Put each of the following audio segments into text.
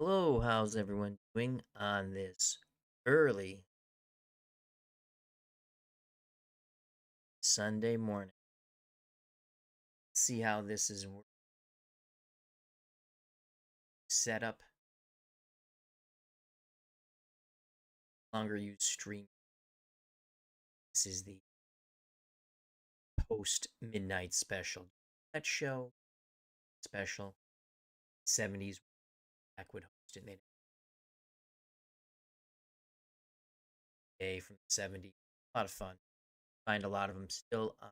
Hello, how's everyone doing on this early Sunday morning? See how this is set up. Longer use stream. This is the post midnight special. That show special 70s back would host it. They day from the 70s. A lot of fun. Find a lot of them still on.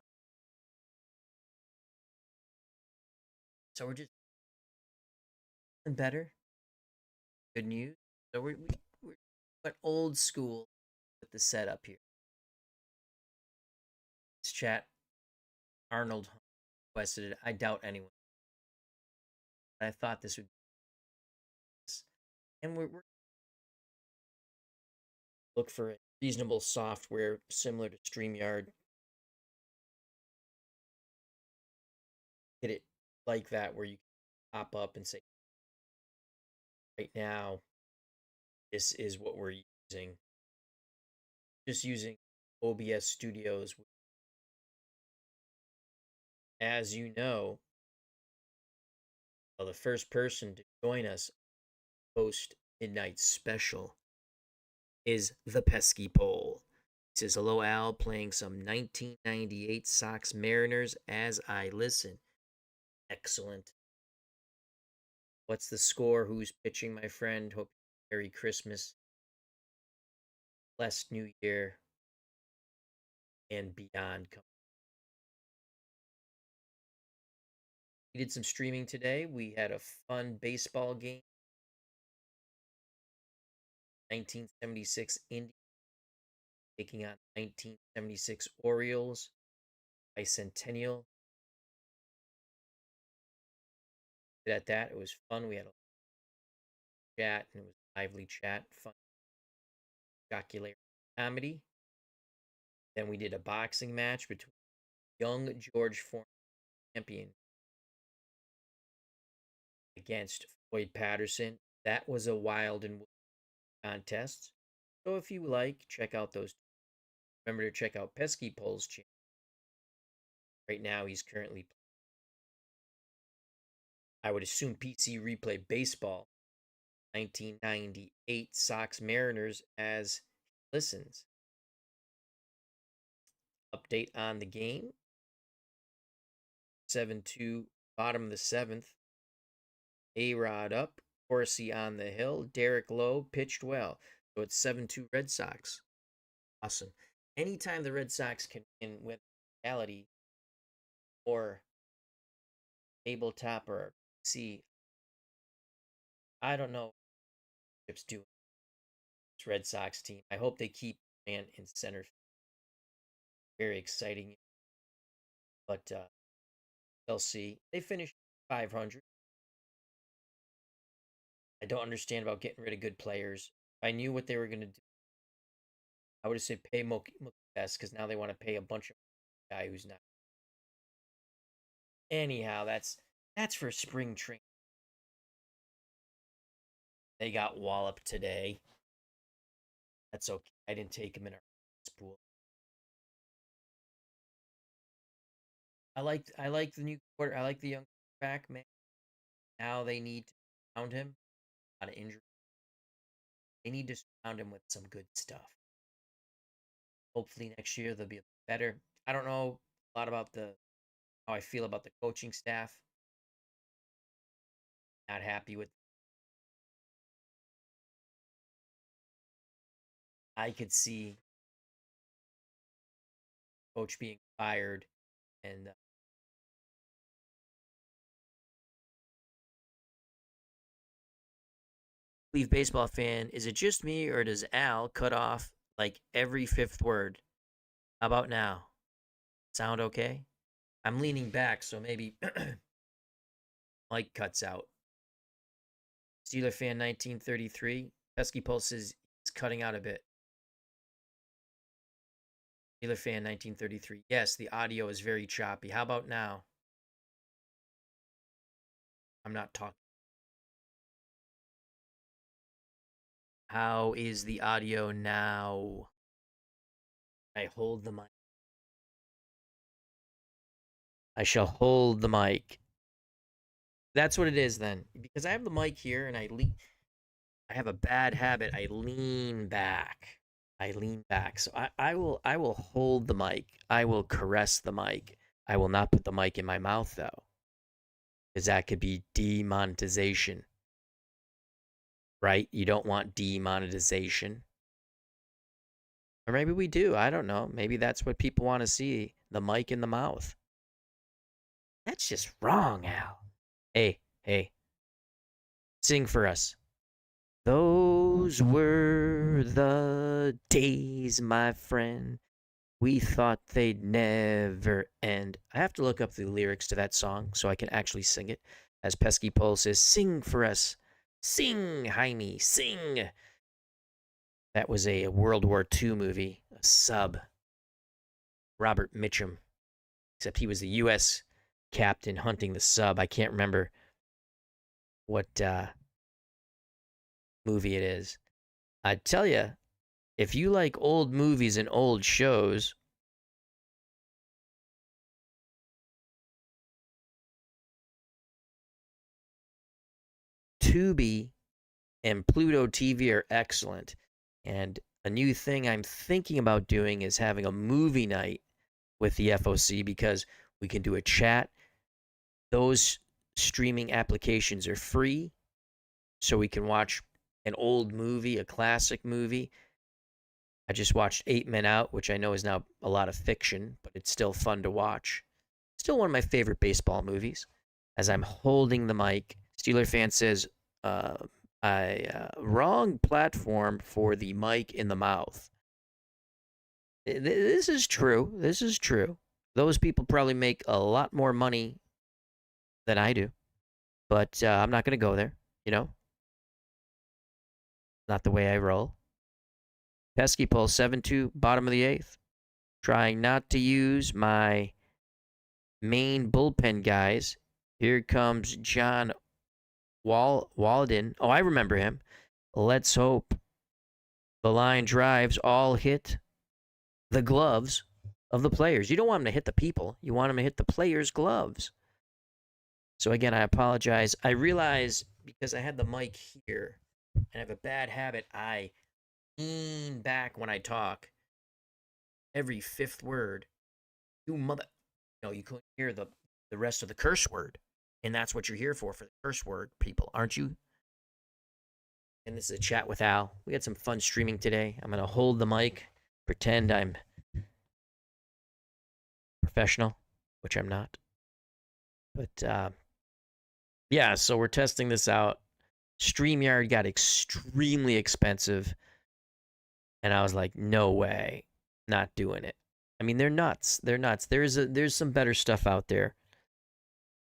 So we're just better. Good news. So we're went old school with the setup here. This chat Arnold requested it. I doubt anyone. I thought this would be this. And we're look for reasonable software similar to StreamYard. Get it like that where you can pop up and say, right now, this is what we're using. Just using OBS Studios. As you know, well, the first person to join us post midnight special is the Pesky Pole. He says, hello, Al, playing some 1998 Sox Mariners as I listen. Excellent. What's the score? Who's pitching, my friend? Hope Merry Christmas, blessed New Year, and beyond. We did some streaming today. We had a fun baseball game. 1976 Indians taking on 1976 Orioles. Bicentennial. At that, it was fun. We had a chat, and it was lively chat, fun, jocular comedy. Then we did a boxing match between young George Foreman champion against Floyd Patterson. That was a wild and contest. So if you like, check out those. Remember to check out Pesky Pole's channel. Right now, he's currently, I would assume, PC Replay Baseball 1998 Sox Mariners as he listens. Update on the game 7-2, bottom of the seventh. A-Rod up, Horsey on the hill. Derek Lowe pitched well. So it's 7-2 Red Sox. Awesome. Anytime the Red Sox can win with reality or tabletop or PC, I don't know what Chip's doing. This Red Sox team. I hope they keep man in center. Very exciting. But they'll see. They finished 500. I don't understand about getting rid of good players. If I knew what they were going to do, I would have said pay Mookie Betts because now they want to pay a bunch of guy who's not. Anyhow, that's for spring training. They got walloped today. That's okay. I didn't take him in our pool. I like the new quarter. I like the young quarterback, man. Now they need to surround him. A lot of injury. They need to surround him with some good stuff. Hopefully next year they'll be better. I don't know a lot about how I feel about the coaching staff. Not happy with. I could see coach being fired and Leave baseball fan. Is it just me or does Al cut off like every fifth word? How about now? Sound okay? I'm leaning back, so maybe Mike cuts out. Steeler fan 1933. Pesky Pulse is cutting out a bit. Steeler fan 1933. Yes, the audio is very choppy. How about now? I'm not talking. How is the audio now? I hold the mic. I shall hold the mic. That's what it is then. Because I have the mic here and I have a bad habit. I lean back. I lean back. So I will hold the mic. I will caress the mic. I will not put the mic in my mouth though. Because that could be demonetization. Right? You don't want demonetization. Or maybe we do. I don't know. Maybe that's what people want to see. The mic in the mouth. That's just wrong, Al. Hey, hey. Sing for us. Those were the days, my friend. We thought they'd never end. I have to look up the lyrics to that song so I can actually sing it. As Pesky Pole says, sing for us. Sing, Jaime, sing. That was a World War II movie, a sub. Robert Mitchum. Except he was the U.S. captain hunting the sub. I can't remember what movie it is. I tell you, if you like old movies and old shows, Tubi and Pluto TV are excellent. And a new thing I'm thinking about doing is having a movie night with the FOC because we can do a chat. Those streaming applications are free, so we can watch an old movie, a classic movie. I just watched 8 Men Out, which I know is now a lot of fiction, but it's still fun to watch. Still one of my favorite baseball movies. As I'm holding the mic, Steeler fan says, wrong platform for the mic in the mouth. This is true. This is true. Those people probably make a lot more money than I do, but I'm not going to go there, you know? Not the way I roll. Pesky Pole 7-2, bottom of the eighth. Trying not to use my main bullpen guys. Here comes John Walden. Oh, I remember him. Let's hope the line drives all hit the gloves of the players. You don't want them to hit the people. You want them to hit the players' gloves. So again, I apologize. I realize because I had the mic here and I have a bad habit, I lean back when I talk. Every fifth word, you mother. No, you couldn't hear the rest of the curse word. And that's what you're here for the curse word, people, aren't you? And this is a chat with Al. We had some fun streaming today. I'm going to hold the mic, pretend I'm professional, which I'm not. But, yeah, so we're testing this out. StreamYard got extremely expensive. And I was like, no way, not doing it. I mean, they're nuts. They're nuts. There's some better stuff out there.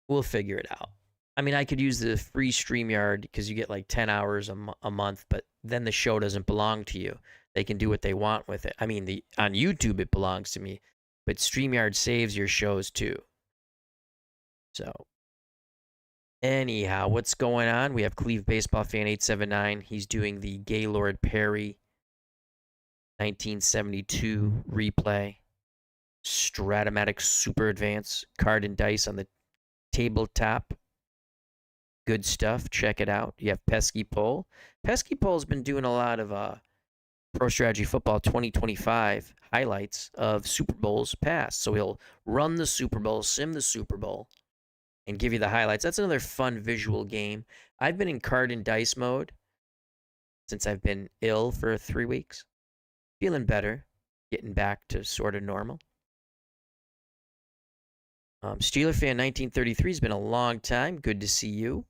We'll figure it out. I mean, I could use the free StreamYard because you get like 10 hours a month, but then the show doesn't belong to you. They can do what they want with it. I mean, on YouTube it belongs to me, but StreamYard saves your shows too. So, anyhow, what's going on? We have Cleve Baseball Fan 879. He's doing the Gaylord Perry 1972 replay. Stratomatic Super Advance card and dice on the tabletop. Good stuff. Check it out. You have Pesky Pole. Pesky Pole's been doing a lot of Pro Strategy Football 2025 highlights of Super Bowls past. So he'll run the Super Bowl, sim the Super Bowl, and give you the highlights. That's another fun visual game. I've been in card and dice mode since I've been ill for 3 weeks. Feeling better. Getting back to sort of normal. Steeler Fan 1933 has been a long time. Good to see you.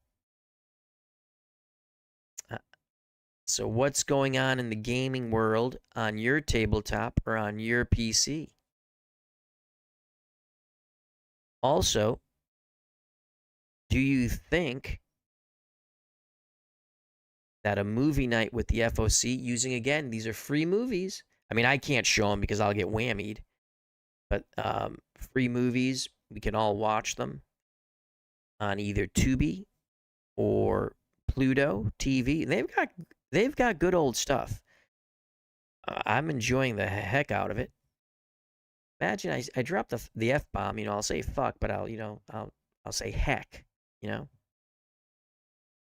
So what's going on in the gaming world on your tabletop or on your PC? Also, do you think that a movie night with the FOC using, again, these are free movies. I mean, I can't show them because I'll get whammied. But free movies, we can all watch them on either Tubi or Pluto TV. They've got They've got good old stuff. I'm enjoying the heck out of it. Imagine I drop the F bomb. I'll say fuck, but I'll say heck.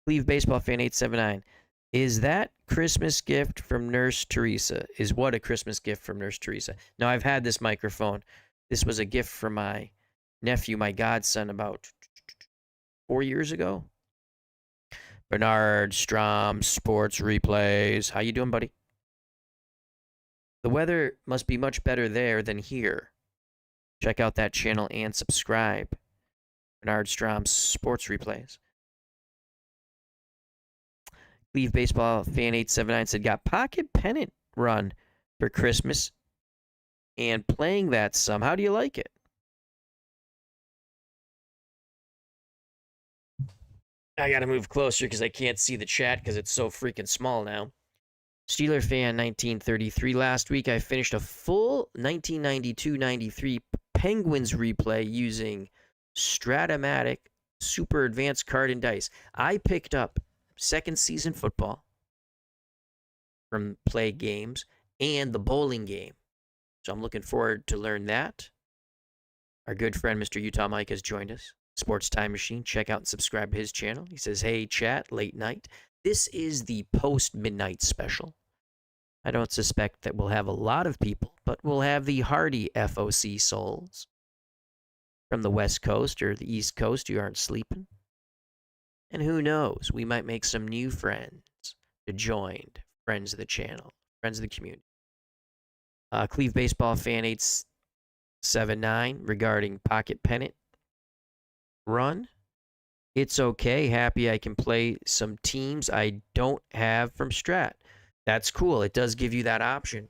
Cleve Baseball Fan 879. Is that Christmas gift from Nurse Teresa? Is what a Christmas gift from Nurse Teresa? Now, I've had this microphone. This was a gift from my nephew, my godson, about 4 years ago. Bernard Strom Sports Replays. How you doing, buddy? The weather must be much better there than here. Check out that channel and subscribe. Bernard Strom Sports Replays. Cleve Baseball Fan 879 said, got pocket pennant run for Christmas and playing that some. How do you like it? I got to move closer because I can't see the chat because it's so freaking small now. Steeler Fan 1933. Last week I finished a full 1992-93 Penguins replay using Stratomatic Super Advanced Card and Dice. I picked up second season football from play games and the bowling game. So I'm looking forward to learn that. Our good friend Mr. Utah Mike has joined us. Sports Time Machine. Check out and subscribe to his channel. He says, hey, chat, late night. This is the post-midnight special. I don't suspect that we'll have a lot of people, but we'll have the hardy FOC souls from the West Coast or the East Coast who aren't sleeping. And who knows, we might make some new friends to join friends of the channel, friends of the community. Cleve Baseball Fan 879 regarding pocket pennant run. It's okay. Happy I can play some teams I don't have from Strat. That's cool. It does give you that option.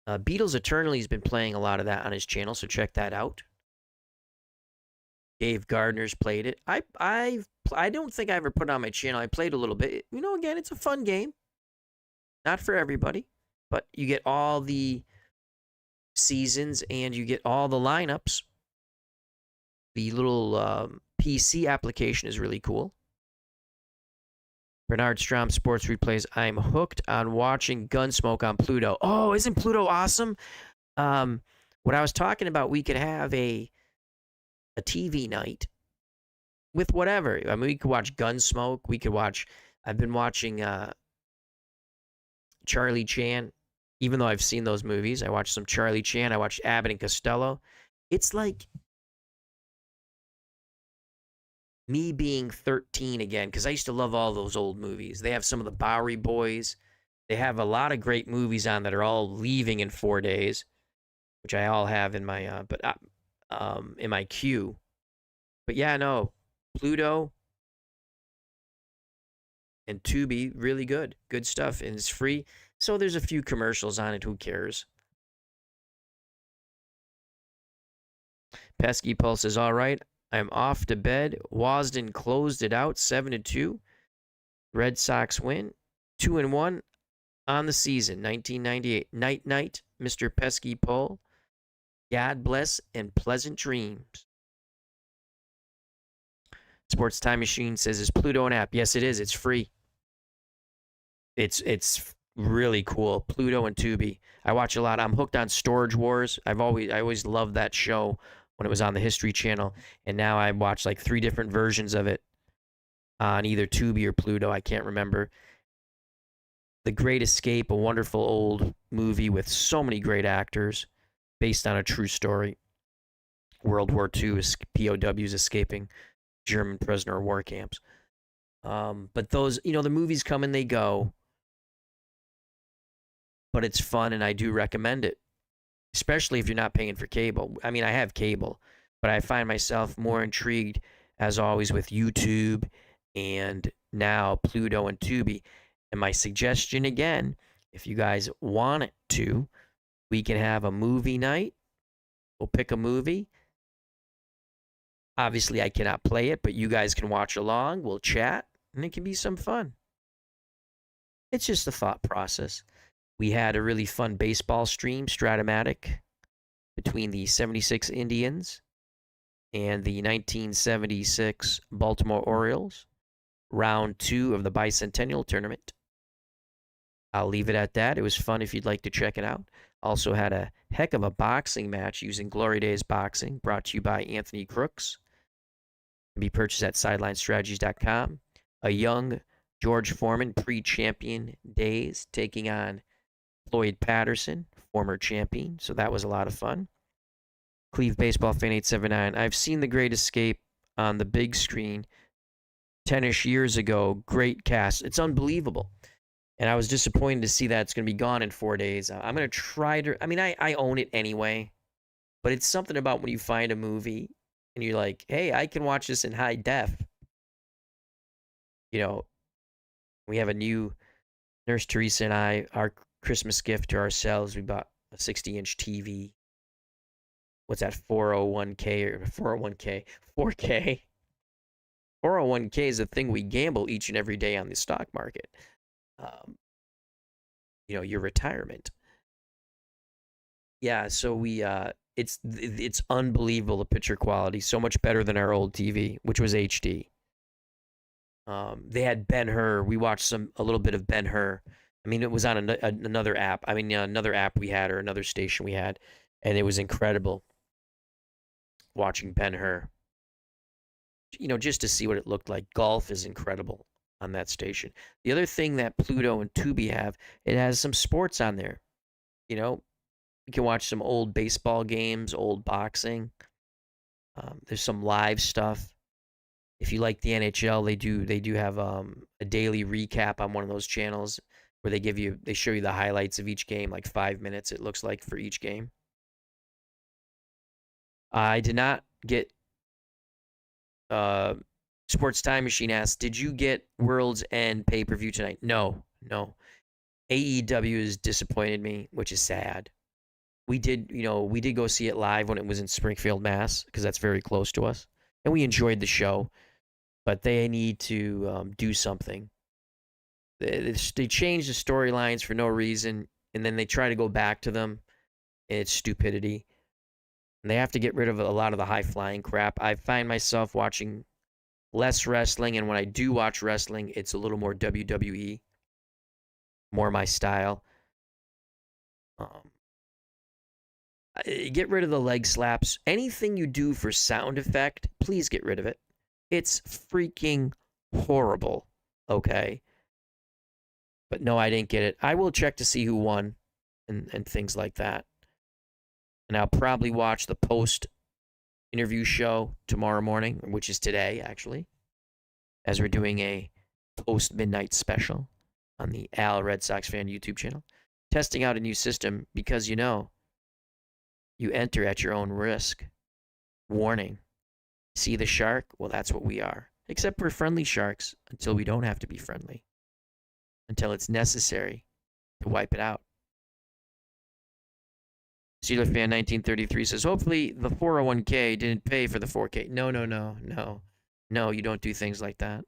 Beatles Eternally has been playing a lot of that on his channel, so check that out. Dave Gardner's played it. I don't think I ever put it on my channel. I played a little bit. Again, it's a fun game. Not for everybody, but you get all the seasons and you get all the lineups. The little PC application is really cool. Bernard Strom Sports Replays. I'm hooked on watching Gunsmoke on Pluto. Oh, isn't Pluto awesome? What I was talking about, we could have a TV night with whatever. I mean, we could watch Gunsmoke. We could watch. I've been watching Charlie Chan. Even though I've seen those movies, I watched some Charlie Chan. I watched Abbott and Costello. It's like me being 13 again, because I used to love all those old movies. They have some of the Bowery Boys. They have a lot of great movies on that are all leaving in 4 days, which I all have in my in my queue. But yeah, no, Pluto and Tubi, really good stuff, and it's free. So there's a few commercials on it. Who cares? Pesky Pulse is all right. I'm off to bed. Wasden closed it out 7-2. Red Sox win 2-1 on the season. 1998. Night, Mr. Pesky Pole. God bless and pleasant dreams. Sports Time Machine says, is Pluto an app? Yes, it is. It's free. It's really cool. Pluto and Tubi. I watch a lot. I'm hooked on Storage Wars. I always loved that show when it was on the History Channel, and now I watch like 3 different versions of it on either Tubi or Pluto. I can't remember. The Great Escape, a wonderful old movie with so many great actors, based on a true story. World War II, POWs escaping German prisoner of war camps. But those, the movies come and they go, but it's fun, and I do recommend it. Especially if you're not paying for cable. I mean, I have cable, but I find myself more intrigued, as always, with YouTube and now Pluto and Tubi. And my suggestion again, if you guys want it to, we can have a movie night. We'll pick a movie. Obviously, I cannot play it, but you guys can watch along. We'll chat, and it can be some fun. It's just a thought process. We had a really fun baseball stream, Stratomatic, between the 76 Indians and the 1976 Baltimore Orioles, round 2 of the Bicentennial Tournament. I'll leave it at that. It was fun if you'd like to check it out. Also had a heck of a boxing match using Glory Days Boxing, brought to you by Anthony Crooks. Can be purchased at sidelinestrategies.com. A young George Foreman, pre-champion days, taking on Floyd Patterson, former champion. So that was a lot of fun. Cleve Baseball Fan 879. I've seen The Great Escape on the big screen 10-ish years ago. Great cast. It's unbelievable. And I was disappointed to see that it's going to be gone in 4 days. I'm going to try to, I mean, I own it anyway, but it's something about when you find a movie and you're like, hey, I can watch this in high def. You know, we have a new, Nurse Teresa and I, our Christmas gift to ourselves, we bought a 60-inch TV. What's that, 401k or 401k? 4K? 401k is a thing we gamble each and every day on the stock market. Your retirement. Yeah, so it's unbelievable, the picture quality, so much better than our old TV, which was HD. They had Ben-Hur. We watched a little bit of Ben-Hur. I mean, it was on another app. I mean, another app we had, or another station we had, and it was incredible watching Ben-Hur. Just to see what it looked like. Golf is incredible on that station. The other thing that Pluto and Tubi have, it has some sports on there. You can watch some old baseball games, old boxing. There's some live stuff. If you like the NHL, they do have a daily recap on one of those channels where they show you the highlights of each game, like 5 minutes it looks like for each game. I did not get Sports Time Machine asks, did you get World's End pay-per-view tonight? No. AEW has disappointed me, which is sad. We did go see it live when it was in Springfield, Mass, because that's very close to us, and we enjoyed the show. But they need to do something. They change the storylines for no reason, and then they try to go back to them, and it's stupidity. And they have to get rid of a lot of the high-flying crap. I find myself watching less wrestling, and when I do watch wrestling, it's a little more WWE, more my style. Get rid of the leg slaps. Anything you do for sound effect, please get rid of it. It's freaking horrible, okay? But no, I didn't get it. I will check to see who won and things like that. And I'll probably watch the post-interview show tomorrow morning, which is today, actually, as we're doing a post-midnight special on the Al Red Sox Fan YouTube channel. Testing out a new system because, you enter at your own risk. Warning. See the shark? Well, that's what we are. Except we're friendly sharks until we don't have to be friendly. Until it's necessary to wipe it out. Steeler Fan 1933 says, hopefully the 401k didn't pay for the 4K. No. No, you don't do things like that.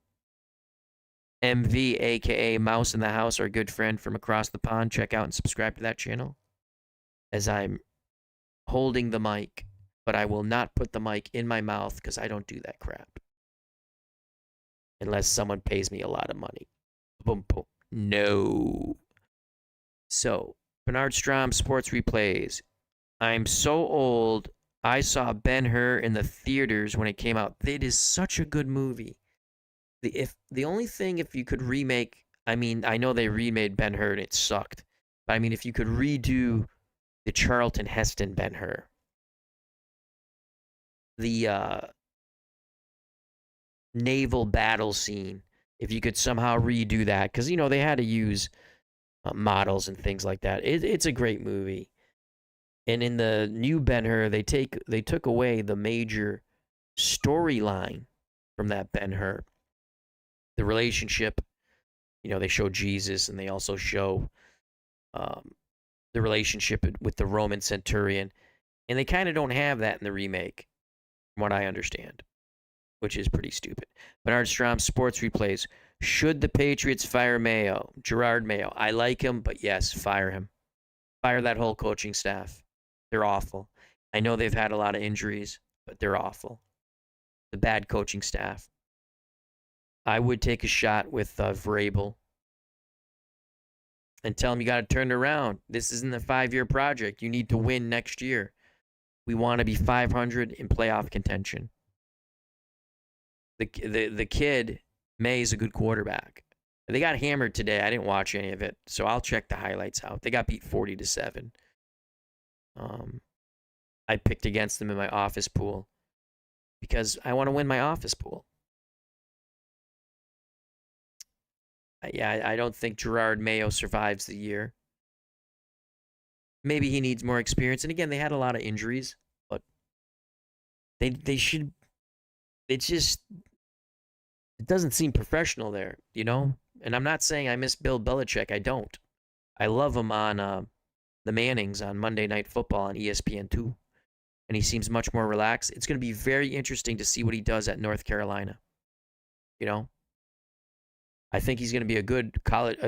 MV, a.k.a. Mouse in the House, our good friend from across the pond. Check out and subscribe to that channel. As I'm holding the mic, but I will not put the mic in my mouth because I don't do that crap. Unless someone pays me a lot of money. Boom, boom. No. So, Bernard Strom Sports Replays. I'm so old. I saw Ben-Hur in the theaters when it came out. It is such a good movie. The only thing, if you could remake, I mean, I know they remade Ben-Hur and it sucked. But I mean, if you could redo the Charlton Heston Ben-Hur, the naval battle scene, if you could somehow redo that, because they had to use models and things like that. It's a great movie. And in the new Ben-Hur, they took away the major storyline from that Ben-Hur. The relationship, they show Jesus, and they also show the relationship with the Roman centurion, and they kind of don't have that in the remake, from what I understand, which is pretty stupid. Bernard Strom Sports Replays. Should the Patriots fire Mayo? Gerard Mayo. I like him, but yes, fire him. Fire that whole coaching staff. They're awful. I know they've had a lot of injuries, but they're awful. The bad coaching staff. I would take a shot with Vrabel and tell him you got to turn it around. This isn't a 5-year project. You need to win next year. We want to be 500 in playoff contention. The kid, May, is a good quarterback. They got hammered today. I didn't watch any of it, so I'll check the highlights out. They got beat 40-7. I picked against them in my office pool because I want to win my office pool. Yeah, I don't think Gerard Mayo survives the year. Maybe he needs more experience. And again, they had a lot of injuries, but they should. It's just, it doesn't seem professional there, you know? And I'm not saying I miss Bill Belichick. I don't. I love him on the Mannings on Monday Night Football on ESPN2. And he seems much more relaxed. It's going to be very interesting to see what he does at North Carolina. You know? I think he's going to be a good college.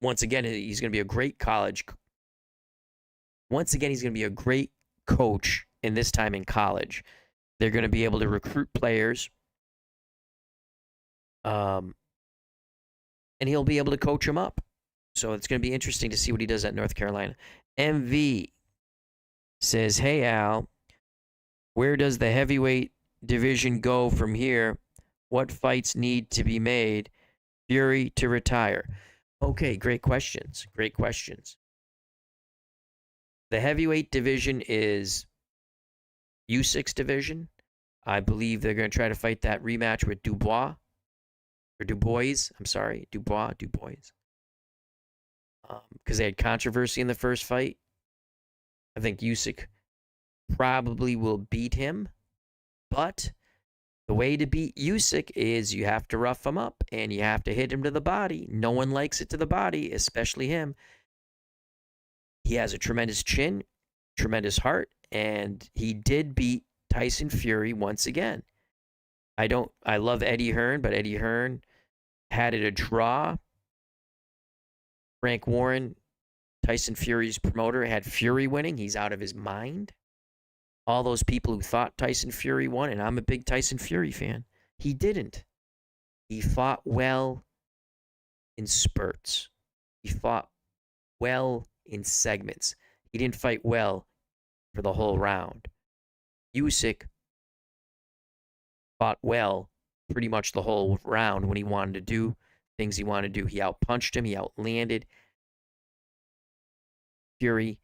Once again, he's going to be a great college. Once again, he's going to be a great coach, and this time in college. They're going to be able to recruit players. And he'll be able to coach them up. So it's going to be interesting to see what he does at North Carolina. MV says, hey, Al, where does the heavyweight division go from here? What fights need to be made? Fury to retire. Okay, great questions. Great questions. The heavyweight division is Usyk's division. I believe they're going to try to fight that rematch with Dubois. I'm sorry. Dubois. Because they had controversy in the first fight. I think Usyk probably will beat him. But the way to beat Usyk is you have to rough him up and you have to hit him to the body. No one likes it to the body, especially him. He has a tremendous chin, tremendous heart, and he did beat Tyson Fury once again. I love Eddie Hearn, but Eddie Hearn had it a draw. Frank Warren, Tyson Fury's promoter, had Fury winning. He's out of his mind. All those people who thought Tyson Fury won, and I'm a big Tyson Fury fan, he didn't. He fought well in spurts. He fought well in segments. He didn't fight well for the whole round. Usyk fought well pretty much the whole round when he wanted to do things he wanted to do. He outpunched him. He outlanded Fury.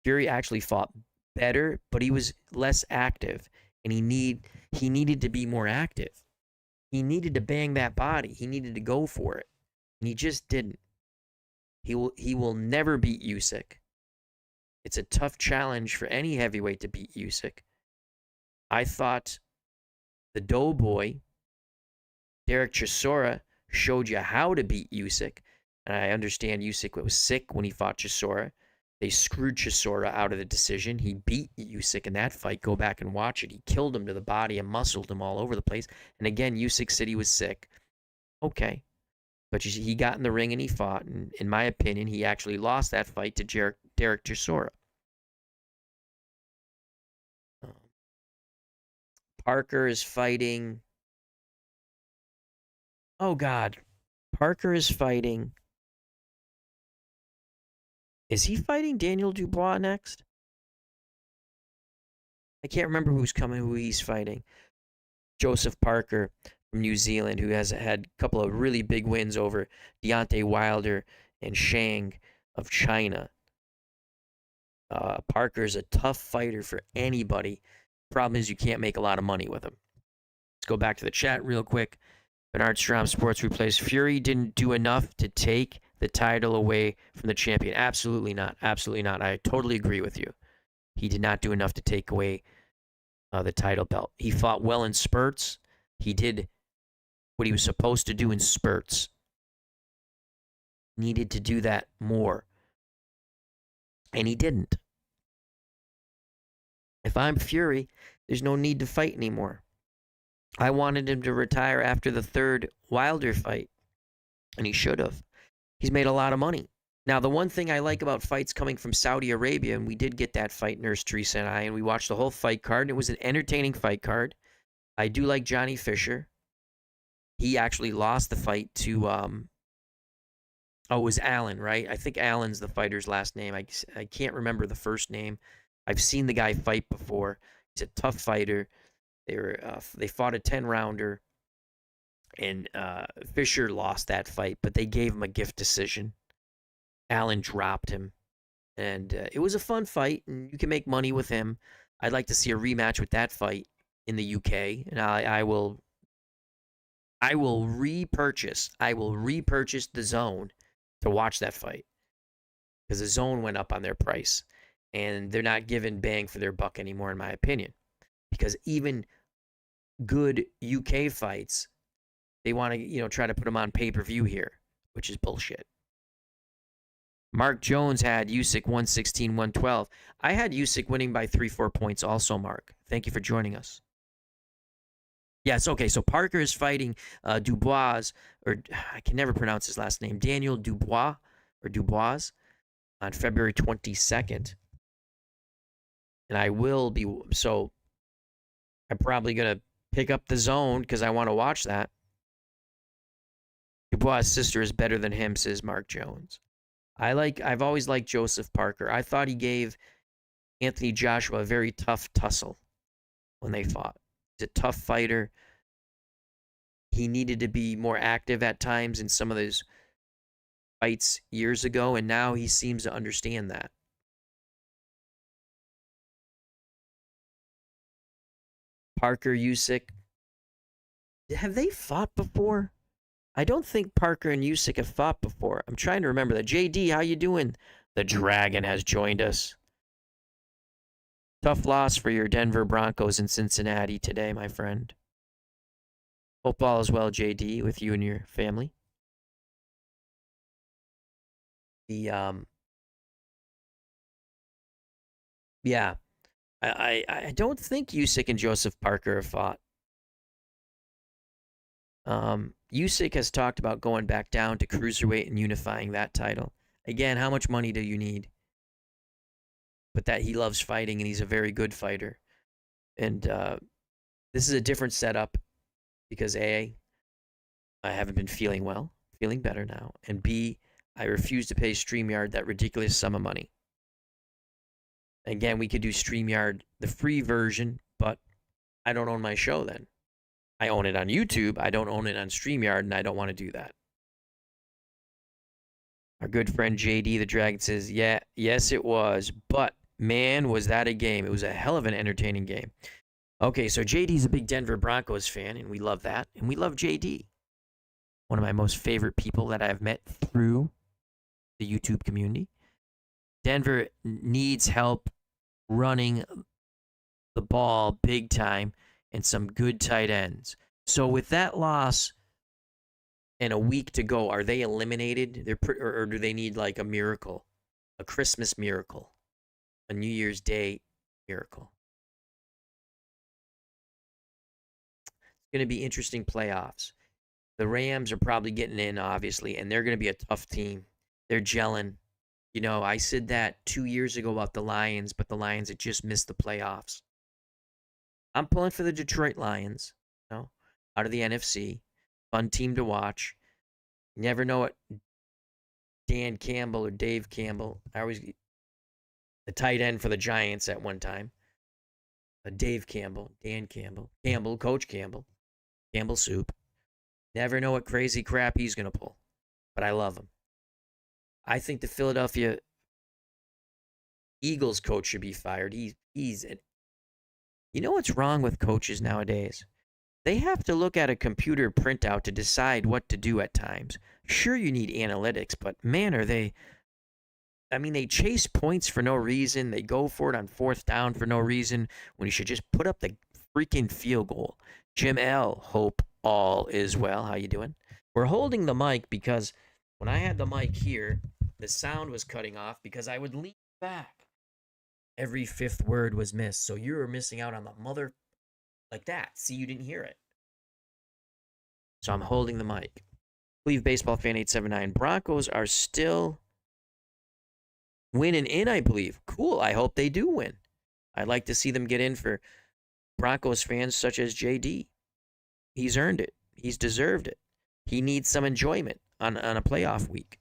Fury actually fought better, but he was less active, and he needed to be more active. He needed to bang that body. He needed to go for it, and he just didn't. He will never beat Usyk. It's a tough challenge for any heavyweight to beat Usyk. I thought the Doughboy, Derek Chisora, showed you how to beat Usyk, and I understand Usyk was sick when he fought Chisora. They screwed Chisora out of the decision. He beat Usyk in that fight. Go back and watch it. He killed him to the body and muscled him all over the place. And again, Usyk said he was sick. Okay. But he got in the ring and he fought. And in my opinion, he actually lost that fight to Derek Chisora. Parker is fighting. Oh, God. Parker is fighting. Is he fighting Daniel Dubois next? I can't remember who he's fighting. Joseph Parker from New Zealand, who has had a couple of really big wins over Deontay Wilder and Shang of China. Parker's a tough fighter for anybody. Problem is you can't make a lot of money with him. Let's go back to the chat real quick. Bernard Strom Sports Replays. Fury didn't do enough to take the title away from the champion. Absolutely not. Absolutely not. I totally agree with you. He did not do enough to take away the title belt. He fought well in spurts. He did what he was supposed to do in spurts. Needed to do that more. And he didn't. If I'm Fury, there's no need to fight anymore. I wanted him to retire after the third Wilder fight, and he should have. He's made a lot of money. Now, the one thing I like about fights coming from Saudi Arabia, and we did get that fight, Nurse Teresa and I, and we watched the whole fight card, and it was an entertaining fight card. I do like Johnny Fisher. He actually lost the fight to Oh, it was Allen, right? I think Allen's the fighter's last name. I can't remember the first name. I've seen the guy fight before. He's a tough fighter. They fought a 10-rounder, and Fisher lost that fight, but they gave him a gift decision. Allen dropped him, and it was a fun fight, and you can make money with him. I'd like to see a rematch with that fight in the UK, and I will repurchase the Zone to watch that fight, because the Zone went up on their price, and they're not giving bang for their buck anymore, in my opinion. Because even good UK fights, they want to try to put them on pay-per-view here, which is bullshit. Mark Jones had Usyk 116-112. I had Usyk winning by 3-4 points also, Mark. Thank you for joining us. Yes, okay, so Parker is fighting Dubois, or I can never pronounce his last name, Daniel Dubois, on February 22nd. And I'm probably going to pick up the Zone because I want to watch that. Dubois' sister is better than him, says Mark Jones. I've always liked Joseph Parker. I thought he gave Anthony Joshua a very tough tussle when they fought. He's a tough fighter. He needed to be more active at times in some of those fights years ago, and now he seems to understand that. Parker, Usyk, have they fought before? I don't think Parker and Usyk have fought before. I'm trying to remember that. JD, how you doing? The Dragon has joined us. Tough loss for your Denver Broncos in Cincinnati today, my friend. Hope all is well, JD, with you and your family. Yeah. I don't think Usyk and Joseph Parker have fought. Usyk has talked about going back down to cruiserweight and unifying that title. Again, how much money do you need? But that he loves fighting, and he's a very good fighter. And this is a different setup because A, I haven't been feeling well, feeling better now, and B, I refuse to pay StreamYard that ridiculous sum of money. Again, we could do StreamYard, the free version, but I don't own my show then. I own it on YouTube. I don't own it on StreamYard, and I don't want to do that. Our good friend JD the Dragon says, yes, it was. But, man, was that a game. It was a hell of an entertaining game. Okay, so JD's a big Denver Broncos fan, and we love that. And we love JD. One of my most favorite people that I've met through the YouTube community. Denver needs help running the ball big time and some good tight ends. So with that loss and a week to go, are they eliminated? Or do they need like a miracle, a Christmas miracle, a New Year's Day miracle? It's going to be interesting playoffs. The Rams are probably getting in, obviously, and they're going to be a tough team. They're gelling. I said that 2 years ago about the Lions, but the Lions had just missed the playoffs. I'm pulling for the Detroit Lions, out of the NFC. Fun team to watch. You never know what Dan Campbell or Dave Campbell, the tight end for the Giants at one time. Dave Campbell, Dan Campbell, Coach Campbell, Campbell Soup. Never know what crazy crap he's going to pull, but I love him. I think the Philadelphia Eagles coach should be fired. He's an... You know what's wrong with coaches nowadays? They have to look at a computer printout to decide what to do at times. Sure, you need analytics, but man, are they... I mean, they chase points for no reason. They go for it on fourth down for no reason when you should just put up the freaking field goal. Jim L., hope all is well. How you doing? We're holding the mic because when I had the mic here, the sound was cutting off because I would lean back. Every fifth word was missed. So you were missing out on the mother like that. See, you didn't hear it. So I'm holding the mic. Believe Baseball Fan 879. Broncos are still winning in, I believe. Cool. I hope they do win. I'd like to see them get in for Broncos fans such as JD. He's earned it. He's deserved it. He needs some enjoyment on a playoff week.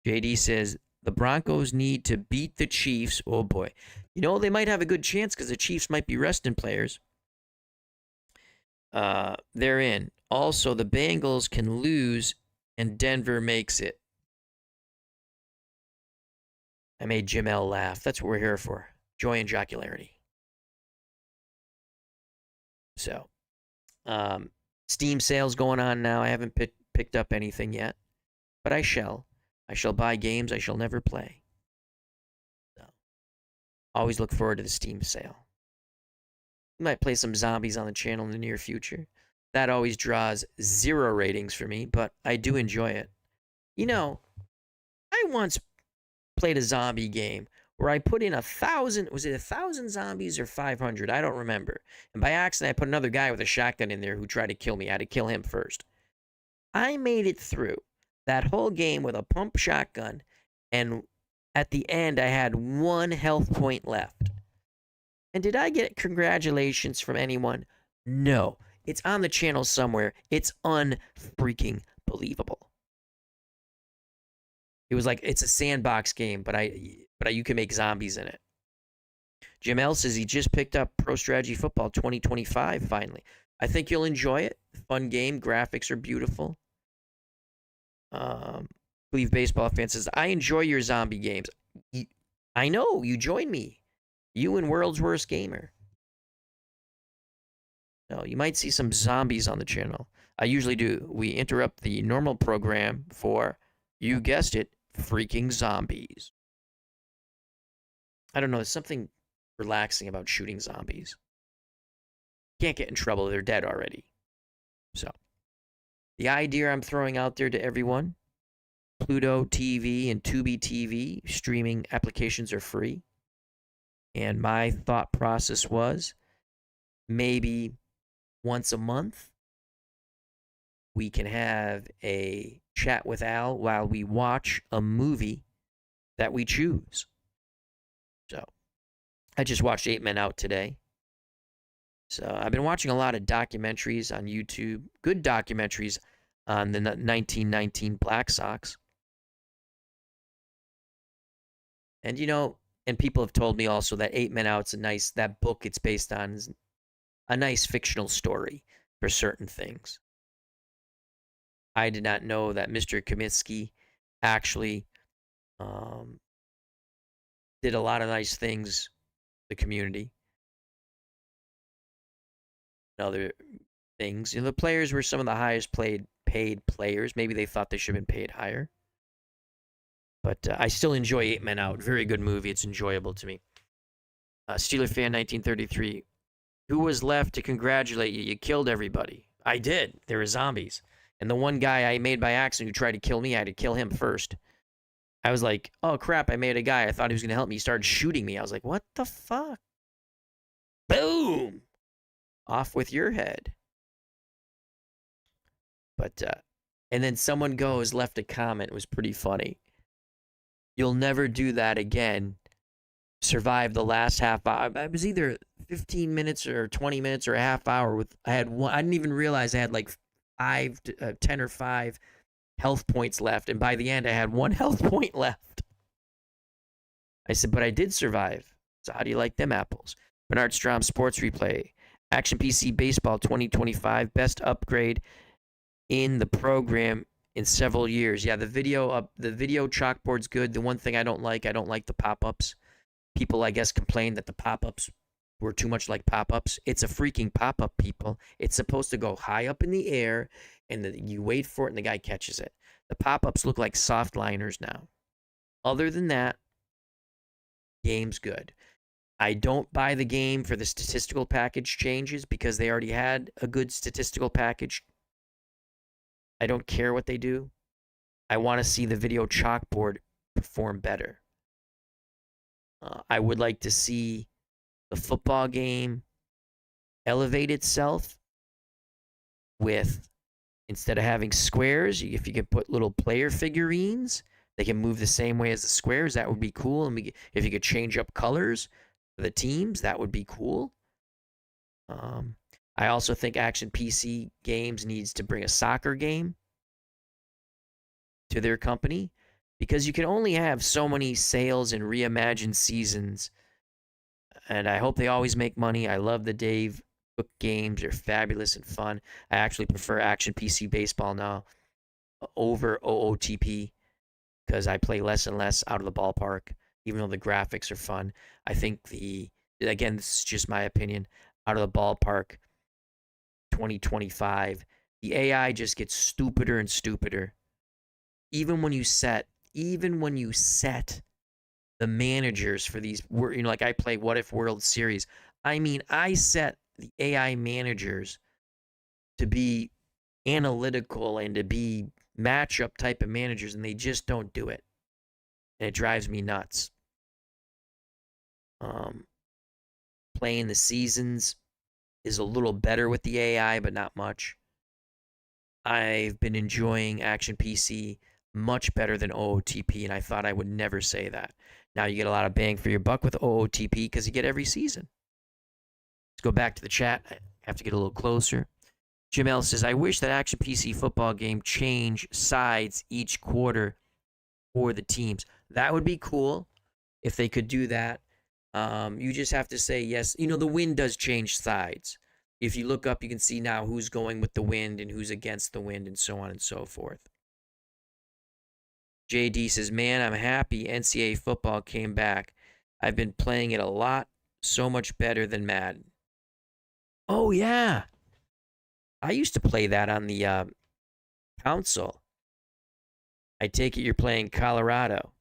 JD says the Broncos need to beat the Chiefs. Oh boy. You know, they might have a good chance because the Chiefs might be resting players. They're in. Also, the Bengals can lose and Denver makes it. I made Jim L laugh. That's what we're here for. Joy and jocularity. So, Steam sales going on now. I haven't picked up anything yet, but I shall. I shall buy games I shall never play. So, always look forward to the Steam sale. We might play some zombies on the channel in the near future. That always draws 0 ratings for me, but I do enjoy it. You know, I once played a zombie game where I put in 1,000, was it 1,000 zombies or 500? I don't remember. And by accident, I put another guy with a shotgun in there who tried to kill me. I had to kill him first. I made it through that whole game with a pump shotgun, and at the end, I had 1 health point left. And did I get congratulations from anyone? No. It's on the channel somewhere. It's unfreaking believable. It was like it's a sandbox game, but you can make zombies in it. Jim L says he just picked up Pro Strategy Football 2025 finally. I think you'll enjoy it. Fun game. Graphics are beautiful. Believe Baseball Fan says, I enjoy your zombie games. I know. You join me. You and World's Worst Gamer. No, you might see some zombies on the channel. I usually do. We interrupt the normal program for, you guessed it, freaking zombies. I don't know. There's something relaxing about shooting zombies. Can't get in trouble. They're dead already. So, the idea I'm throwing out there to everyone, Pluto TV and Tubi TV streaming applications are free. And my thought process was maybe once a month we can have a chat with Al while we watch a movie that we choose. So, I just watched 8 Men Out today. So, I've been watching a lot of documentaries on YouTube, good documentaries on the 1919 Black Sox. And, you know, and people have told me also that 8 Men Out's that book it's based on is a nice fictional story for certain things. I did not know that Mr. Kaminsky actually did a lot of nice things for the community. And other things. You know, the players were some of the highest paid players. Maybe they thought they should have been paid higher. But I still enjoy 8 Men Out. Very good movie. It's enjoyable to me. Steeler Fan 1933. Who was left to congratulate you? You killed everybody. I did. There were zombies. And the one guy I made by accident who tried to kill me, I had to kill him first. I was like, oh crap, I made a guy. I thought he was going to help me. He started shooting me. I was like, what the fuck? Boom! Off with your head. But, and then someone left a comment. It was pretty funny. You'll never do that again. Survive the last half hour. I was either 15 minutes or 20 minutes or a half hour with, I didn't even realize I had like 10 or 5 health points left. And by the end, I had 1 health point left. I said, but I did survive. So how do you like them apples? Bernard Strom Sports Replay. Action PC Baseball 2025. Best upgrade in the program in several years. Yeah, the video chalkboard's good. The one thing I don't like the pop-ups. People, I guess, complain that the pop-ups were too much like pop-ups. It's a freaking pop-up, people. It's supposed to go high up in the air, and you wait for it, and the guy catches it. The pop-ups look like soft liners now. Other than that, game's good. I don't buy the game for the statistical package changes because they already had a good statistical package. I don't care what they do. I want to see the video chalkboard perform better. I would like to see the football game elevate itself with, instead of having squares, if you could put little player figurines, they can move the same way as the squares. That would be cool. And if you could change up colors for the teams, that would be cool. I also think Action PC Games needs to bring a soccer game to their company. because you can only have so many sales and reimagined seasons. And I hope they always make money. I love the Dave Cook games. They're fabulous and fun. I actually prefer Action PC Baseball now over OOTP because I play less and less out of the ballpark, even though the graphics are fun. I think again, this is just my opinion, out of the ballpark 2025, the AI just gets stupider and stupider. Even when you set the managers for these, like I play What If World Series. I mean, I set the AI managers to be analytical and to be matchup type of managers, and they just don't do it. And it drives me nuts. Playing the seasons is a little better with the AI, but not much. I've been enjoying Action PC much better than OOTP, and I thought I would never say that. Now you get a lot of bang for your buck with OOTP because you get every season. Let's go back to the chat. I have to get a little closer. Jim L says, I wish that Action PC football game change sides each quarter for the teams. That would be cool if they could do that. You just have to say yes. The wind does change sides. If you look up, you can see now who's going with the wind and who's against the wind and so on and so forth. JD says, man, I'm happy NCAA football came back. I've been playing it a lot, so much better than Madden. Oh, yeah. I used to play that on the console. I take it you're playing Colorado.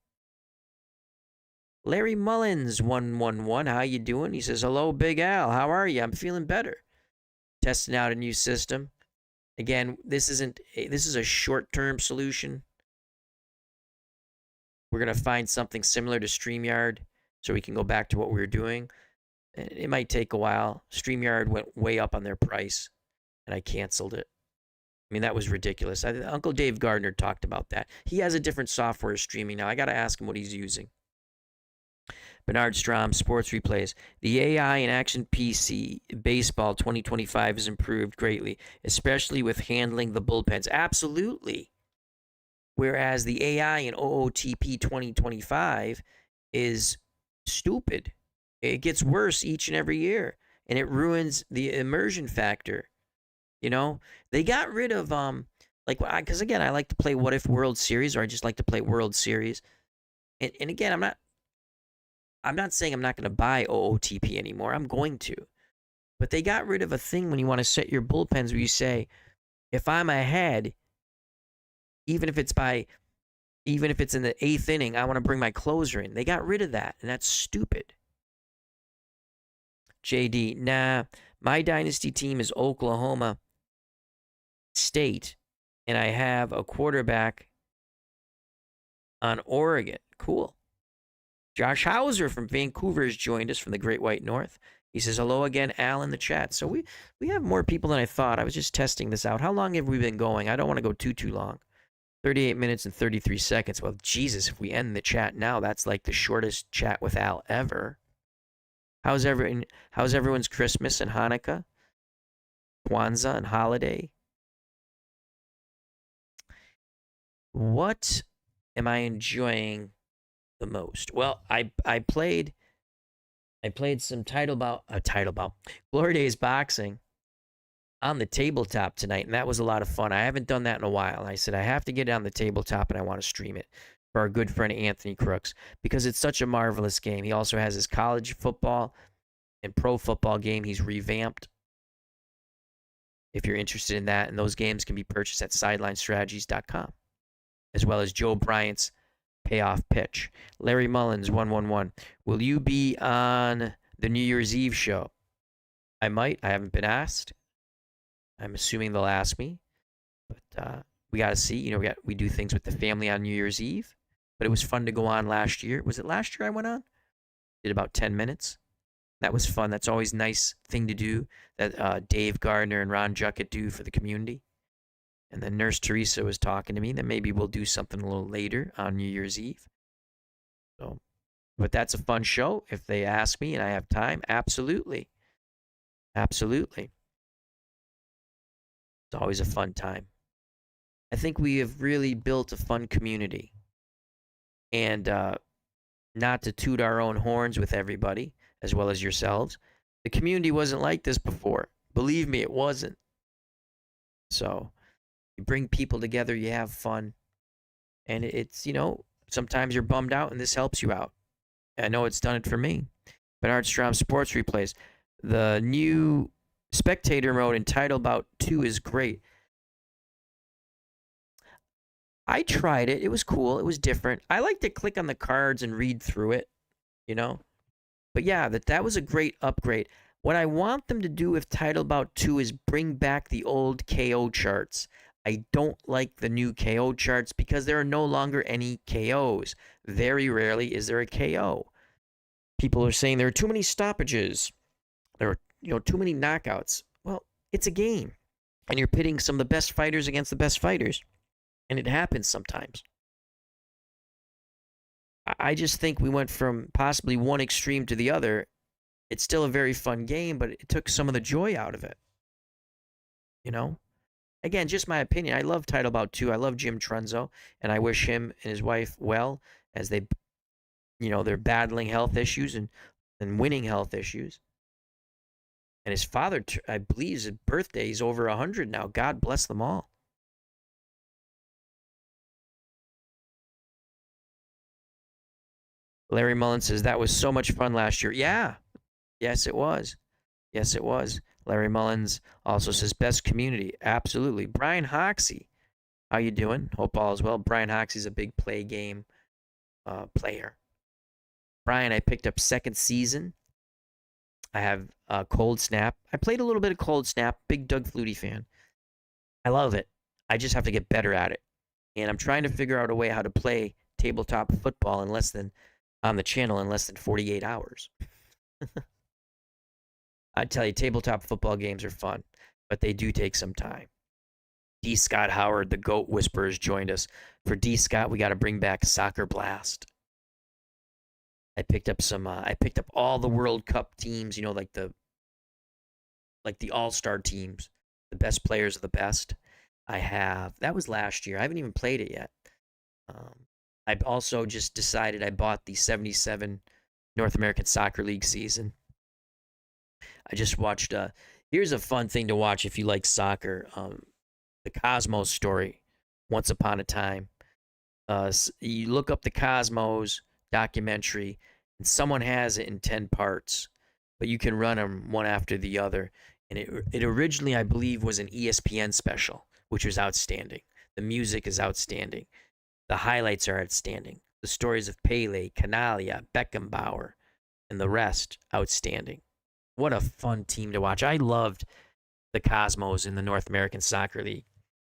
Larry Mullins, 111, how you doing? He says, hello, Big Al. How are you? I'm feeling better. Testing out a new system. Again, this is a short-term solution. We're going to find something similar to StreamYard so we can go back to what we were doing. It might take a while. StreamYard went way up on their price, and I canceled it. I mean, that was ridiculous. Uncle Dave Gardner talked about that. He has a different software streaming now. I got to ask him what he's using. Bernard Strom, Sports Replays. The AI in Action PC Baseball 2025 has improved greatly, especially with handling the bullpens. Absolutely. Whereas the AI in OOTP 2025 is stupid. It gets worse each and every year, and it ruins the immersion factor. They got rid of because again, I like to play What If World Series, or I just like to play World Series. And again, I'm not saying I'm not going to buy OOTP anymore. I'm going to. But they got rid of a thing when you want to set your bullpens where you say, if I'm ahead, even if it's in the 8th inning, I want to bring my closer in. They got rid of that, and that's stupid. JD, nah, my dynasty team is Oklahoma State, and I have a quarterback on Oregon. Cool. Josh Hauser from Vancouver has joined us from the Great White North. He says, hello again, Al, in the chat. So we have more people than I thought. I was just testing this out. How long have we been going? I don't want to go too long. 38 minutes and 33 seconds. Well, Jesus, if we end the chat now, that's like the shortest chat with Al ever. How's everyone's Christmas and Hanukkah? Kwanzaa and holiday? What am I enjoying the most? Well, I played some title bout, Glory Days boxing on the tabletop tonight, and that was a lot of fun. I haven't done that in a while. I said I have to get it on the tabletop, and I want to stream it for our good friend Anthony Crooks because it's such a marvelous game. He also has his college football and pro football game. He's revamped. If you're interested in that, and those games can be purchased at sidelinestrategies.com, as well as Joe Bryant's payoff pitch. Larry Mullins, 111. Will you be on the New Year's Eve show? I might. I haven't been asked. I'm assuming they'll ask me, but we got to see. We do things with the family on New Year's Eve, but it was fun to go on last year. Was it last year I went on? Did about 10 minutes. That was fun. That's always a nice thing to do that Dave Gardner and Ron Juckett do for the community. And then Nurse Teresa was talking to me that maybe we'll do something a little later on New Year's Eve. So, but that's a fun show. If they ask me and I have time, absolutely. Absolutely. It's always a fun time. I think we have really built a fun community. And not to toot our own horns with everybody, as well as yourselves, the community wasn't like this before. Believe me, it wasn't. So you bring people together, you have fun, and it's, sometimes you're bummed out, and this helps you out. I know it's done it for me. Bernard Strom Sports Replays. The new spectator mode in Title Bout 2 is great. I tried it. It was cool. It was different. I like to click on the cards and read through it, you know? But yeah, that was a great upgrade. What I want them to do with Title Bout 2 is bring back the old KO charts. I don't like the new KO charts because there are no longer any KOs. Very rarely is there a KO. People are saying there are too many stoppages. There are too many knockouts. Well, it's a game. And you're pitting some of the best fighters against the best fighters. And it happens sometimes. I just think we went from possibly one extreme to the other. It's still a very fun game, but it took some of the joy out of it. Again, just my opinion. I love Title Bout 2. I love Jim Trunzo, and I wish him and his wife well as they're battling health issues and winning health issues. And his father, I believe his birthday is over 100 now. God bless them all. Larry Mullen says, that was so much fun last year. Yeah. Yes, it was. Yes, it was. Larry Mullins also says, best community. Absolutely. Brian Hoxie, how you doing? Hope all is well. Brian Hoxie's a big play game player. Brian, I picked up second season. I have Cold Snap. I played a little bit of Cold Snap. Big Doug Flutie fan. I love it. I just have to get better at it. And I'm trying to figure out a way how to play tabletop football on the channel in less than 48 hours. I tell you, tabletop football games are fun, but they do take some time. D. Scott Howard, the GOAT Whisperers, joined us. For D. Scott, we got to bring back Soccer Blast. I picked up all the World Cup teams, like the all-star teams, the best players of the best. That was last year. I haven't even played it yet. I also just decided I bought the 77 North American Soccer League season. I just watched, here's a fun thing to watch if you like soccer. The Cosmos story, Once Upon a Time. You look up the Cosmos documentary, and someone has it in 10 parts, but you can run them one after the other. And it originally, I believe, was an ESPN special, which was outstanding. The music is outstanding. The highlights are outstanding. The stories of Pele, Canalia, Beckenbauer, and the rest, outstanding. What a fun team to watch. I loved the Cosmos in the North American Soccer League.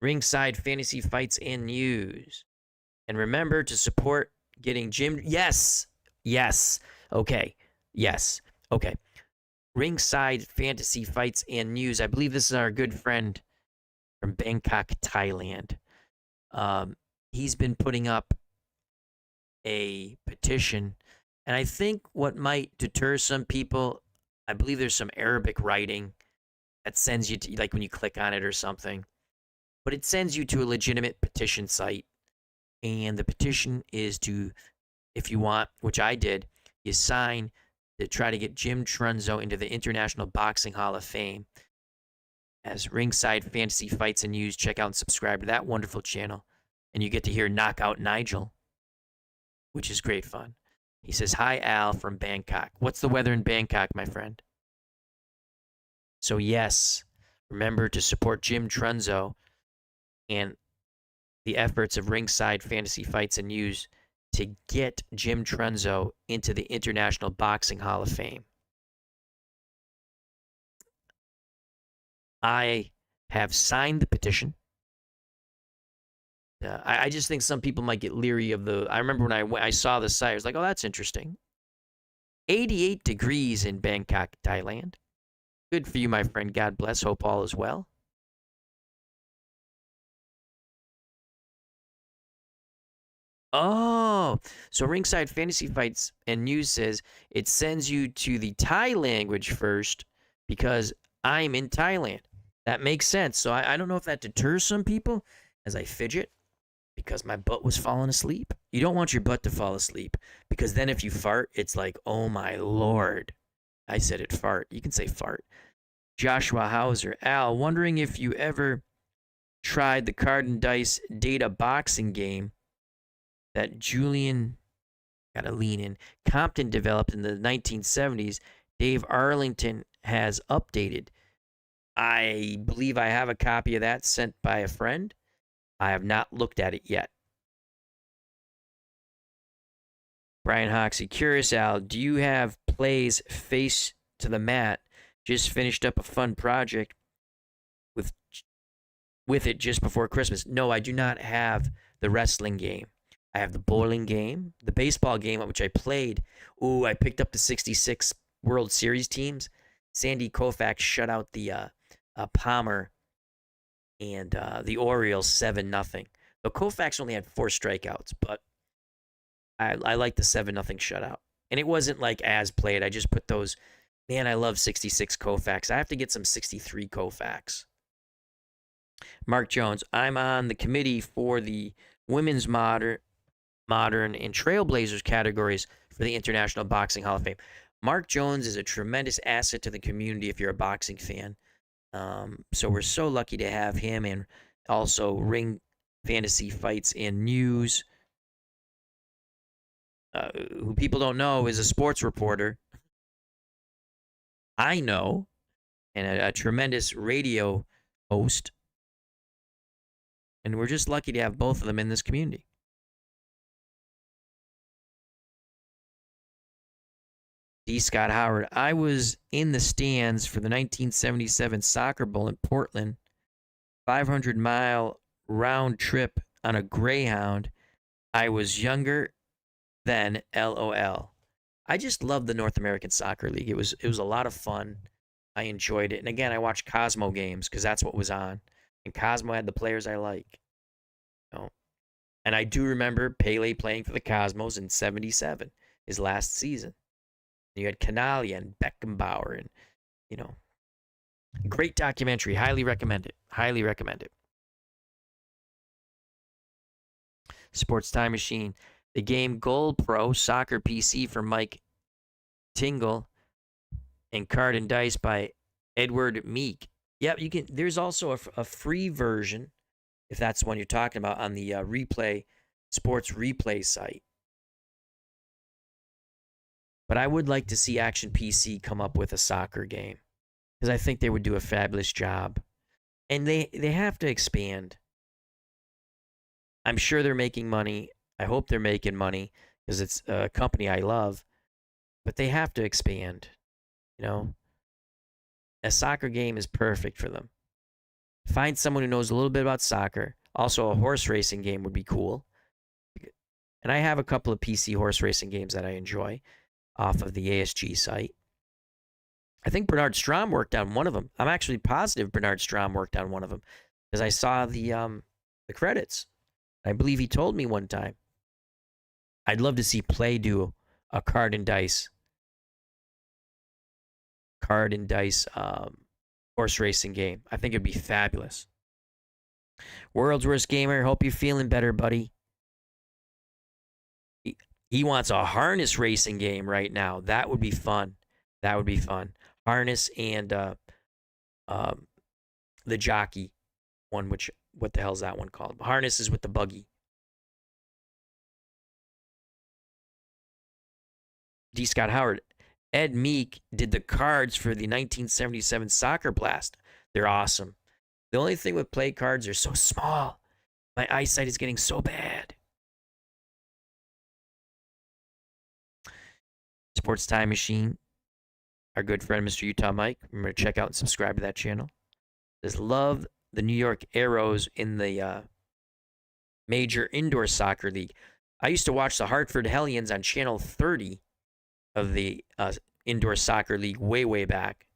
Ringside Fantasy Fights and News. And remember to support getting Jim. Yes. Okay. Yes. Okay. Ringside Fantasy Fights and News. I believe this is our good friend from Bangkok, Thailand. He's been putting up a petition. And I think what might deter some people, I believe there's some Arabic writing that sends you to, like when you click on it or something. But it sends you to a legitimate petition site. And the petition is to, if you want, which I did, you sign to try to get Jim Trunzo into the International Boxing Hall of Fame. As Ringside Fantasy Fights and News, check out and subscribe to that wonderful channel. And you get to hear Knockout Nigel, which is great fun. He says, hi, Al from Bangkok. What's the weather in Bangkok, my friend? So, yes, remember to support Jim Trunzo and the efforts of Ringside Fantasy Fights and News to get Jim Trunzo into the International Boxing Hall of Fame. I have signed the petition. I just think some people might get leery of I remember when I saw the site, I was like, oh, that's interesting. 88 degrees in Bangkok, Thailand. Good for you, my friend. God bless. Hope all is well. Oh, so Ringside Fantasy Fights and News says it sends you to the Thai language first because I'm in Thailand. That makes sense. So I don't know if that deters some people as I fidget. Because my butt was falling asleep. You don't want your butt to fall asleep because then if you fart, it's like, oh my Lord. I said it fart. You can say fart. Joshua Hauser. Al, wondering if you ever tried the card and dice data boxing game that Julian, gotta lean in, Compton developed in the 1970s. Dave Arlington has updated. I believe I have a copy of that sent by a friend. I have not looked at it yet. Brian Hoxie, curious Al, do you have plays face to the mat? Just finished up a fun project with it just before Christmas. No, I do not have the wrestling game. I have the bowling game, the baseball game, which I played. Ooh, I picked up the 66 World Series teams. Sandy Koufax shut out the Palmer and the Orioles 7-0. The Koufax only had 4 strikeouts, but I like the 7-0 shutout. And it wasn't like as played. I just put those. Man, I love 66 Koufax. I have to get some 63 Koufax. Mark Jones, I'm on the committee for the women's modern and trailblazers categories for the International Boxing Hall of Fame. Mark Jones is a tremendous asset to the community if you're a boxing fan. So we're so lucky to have him, and also Ring Fantasy Fights and News, who people don't know is a sports reporter. I know, and a tremendous radio host. And we're just lucky to have both of them in this community. D. Scott Howard, I was in the stands for the 1977 Soccer Bowl in Portland, 500-mile round trip on a Greyhound. I was younger then, LOL. I just loved the North American Soccer League. It was a lot of fun. I enjoyed it. And again, I watched Cosmo games because that's what was on. And Cosmo had the players I like. You know? And I do remember Pele playing for the Cosmos in 77, his last season. You had Canalia and Beckenbauer, and, you know, great documentary. Highly recommend it. Highly recommend it. Sports Time Machine. The game Gold Pro Soccer PC for Mike Tingle and Card and Dice by Edward Meek. Yep, you can. There's also a free version, if that's the one you're talking about, on the Replay Sports Replay site. But I would like to see Action PC come up with a soccer game, because I think they would do a fabulous job. And they have to expand. I'm sure they're making money. I hope they're making money, because it's a company I love. But they have to expand. You know, a soccer game is perfect for them. Find someone who knows a little bit about soccer. Also, a horse racing game would be cool. And I have a couple of PC horse racing games that I enjoy off of the ASG site. I think Bernard Strom worked on one of them. I'm actually positive Bernard Strom worked on one of them, because I saw the credits. I believe he told me one time. I'd love to see Play do a card and dice horse racing game. I think it'd be fabulous. World's Worst Gamer, hope you're feeling better, buddy. He wants a harness racing game right now. That would be fun. That would be fun. Harness and the jockey one, which, what the hell's that one called? Harness is with the buggy. D. Scott Howard. Ed Meek did the cards for the 1977 Soccer Blast. They're awesome. The only thing with play cards, they're so small. My eyesight is getting so bad. Sports Time Machine, our good friend Mr. Utah Mike. Remember to check out and subscribe to that channel. Says, love the New York Arrows in the Major Indoor Soccer League. I used to watch the Hartford Hellions on Channel 30 of the Indoor Soccer League way back.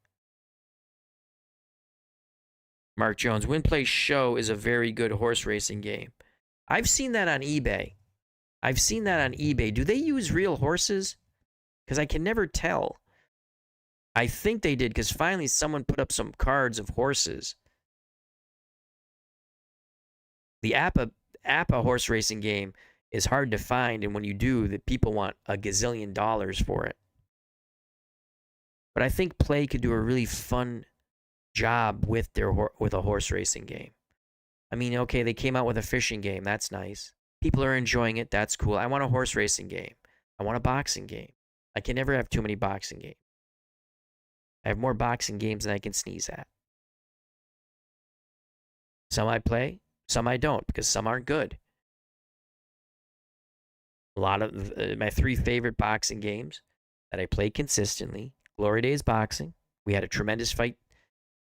Mark Jones, Win Play Show is a very good horse racing game. I've seen that on eBay. Do they use real horses? Because I can never tell. I think they did, because finally someone put up some cards of horses. The APA horse racing game is hard to find, and when you do, the people want a gazillion dollars for it. But I think Play could do a really fun job with with a horse racing game. I mean, okay, they came out with a fishing game. That's nice. People are enjoying it. That's cool. I want a horse racing game. I want a boxing game. I can never have too many boxing games. I have more boxing games than I can sneeze at. Some I play, some I don't, because some aren't good. A lot of my 3 favorite boxing games that I play consistently: Glory Days Boxing. We had a tremendous fight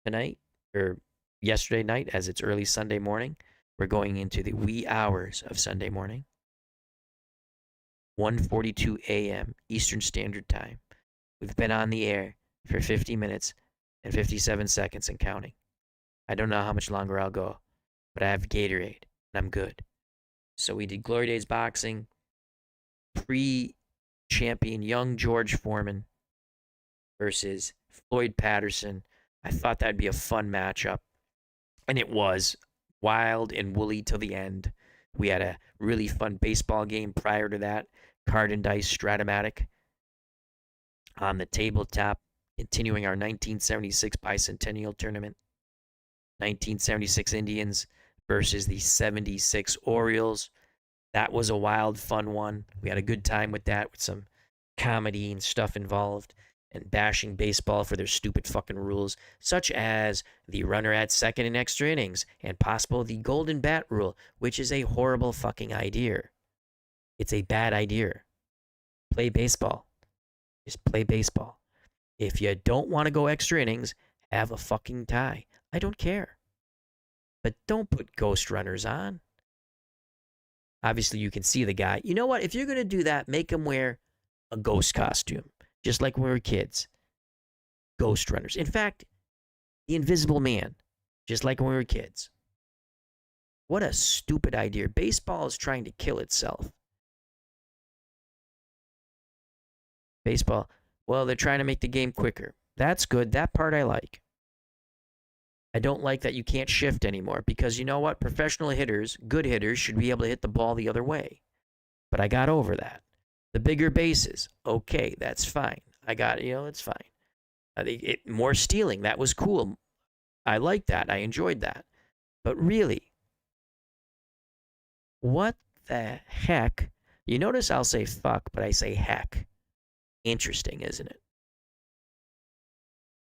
tonight, or yesterday night, as it's early Sunday morning. We're going into the wee hours of Sunday morning. 1:42 a.m. Eastern Standard Time. We've been on the air for 50 minutes and 57 seconds and counting. I don't know how much longer I'll go, but I have Gatorade and I'm good. So we did Glory Days Boxing, pre-champion young George Foreman versus Floyd Patterson. I thought that'd be a fun matchup, and it was wild and woolly till the end. We had a really fun baseball game prior to that, card and dice Stratomatic on the tabletop, continuing our 1976 Bicentennial Tournament. 1976 Indians versus the 76 Orioles. That was a wild, fun one. We had a good time with that, with some comedy and stuff involved, and bashing baseball for their stupid fucking rules, such as the runner at second in extra innings, and possible the golden bat rule, which is a horrible fucking idea. It's a bad idea. Play baseball. Just play baseball. If you don't want to go extra innings, have a fucking tie. I don't care. But don't put ghost runners on. Obviously, you can see the guy. You know what? If you're going to do that, make him wear a ghost costume, just like when we were kids. Ghost runners. In fact, the Invisible Man, just like when we were kids. What a stupid idea. Baseball is trying to kill itself. Baseball, well, they're trying to make the game quicker. That's good. That part I like. I don't like that you can't shift anymore, because you know what? Professional hitters, good hitters, should be able to hit the ball the other way. But I got over that. The bigger bases, okay, that's fine. I got it, it's fine. More stealing, that was cool. I liked that. I enjoyed that. But really, what the heck? You notice I'll say fuck, but I say heck. Interesting, isn't it?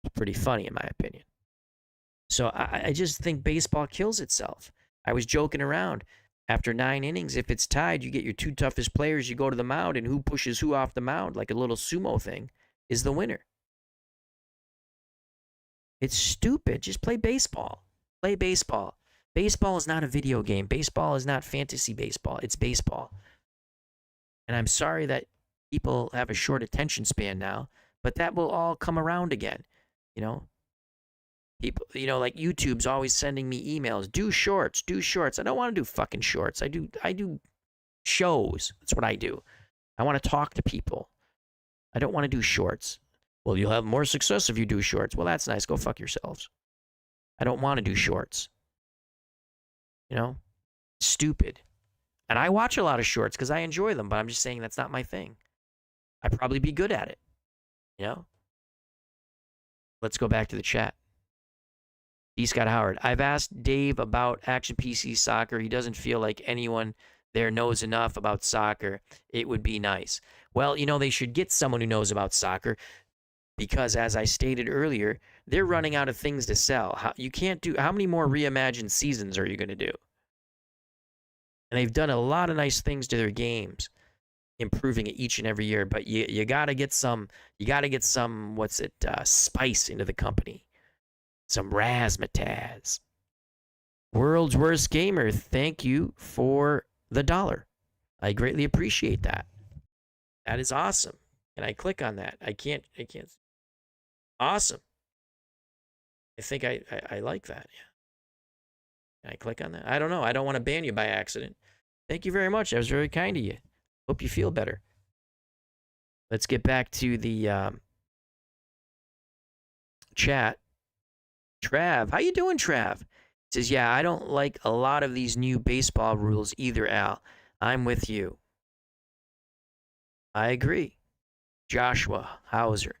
It's pretty funny, in my opinion. So I just think baseball kills itself. I was joking around. After 9 innings, if it's tied, you get your 2 toughest players, you go to the mound, and who pushes who off the mound, like a little sumo thing, is the winner. It's stupid. Just play baseball. Play baseball. Baseball is not a video game. Baseball is not fantasy baseball. It's baseball. And I'm sorry that people have a short attention span now, but that will all come around again. People, like YouTube's always sending me emails. Do shorts. I don't want to do fucking shorts. I do shows. That's what I do. I want to talk to people. I don't want to do shorts. Well, you'll have more success if you do shorts. Well, that's nice. Go fuck yourselves. I don't want to do shorts. Stupid. And I watch a lot of shorts because I enjoy them, but I'm just saying that's not my thing. I'd probably be good at it. Let's go back to the chat. D. Scott Howard. I've asked Dave about Action PC Soccer. He doesn't feel like anyone there knows enough about soccer. It would be nice. Well, they should get someone who knows about soccer, because as I stated earlier, they're running out of things to sell. How many more reimagined seasons are you going to do? And they've done a lot of nice things to their games, improving it each and every year, but you got to get some spice into the company. Some razzmatazz. World's Worst Gamer, thank you for the $1. I greatly appreciate that. That is awesome. Can I click on that? I can't. Awesome. I think I like that. Yeah. Can I click on that? I don't know. I don't want to ban you by accident. Thank you very much. That was very kind of you. Hope you feel better. Let's get back to the chat. Trav, how you doing, Trav? Says, yeah, I don't like a lot of these new baseball rules either, Al. I'm with you. I agree. Joshua Hauser.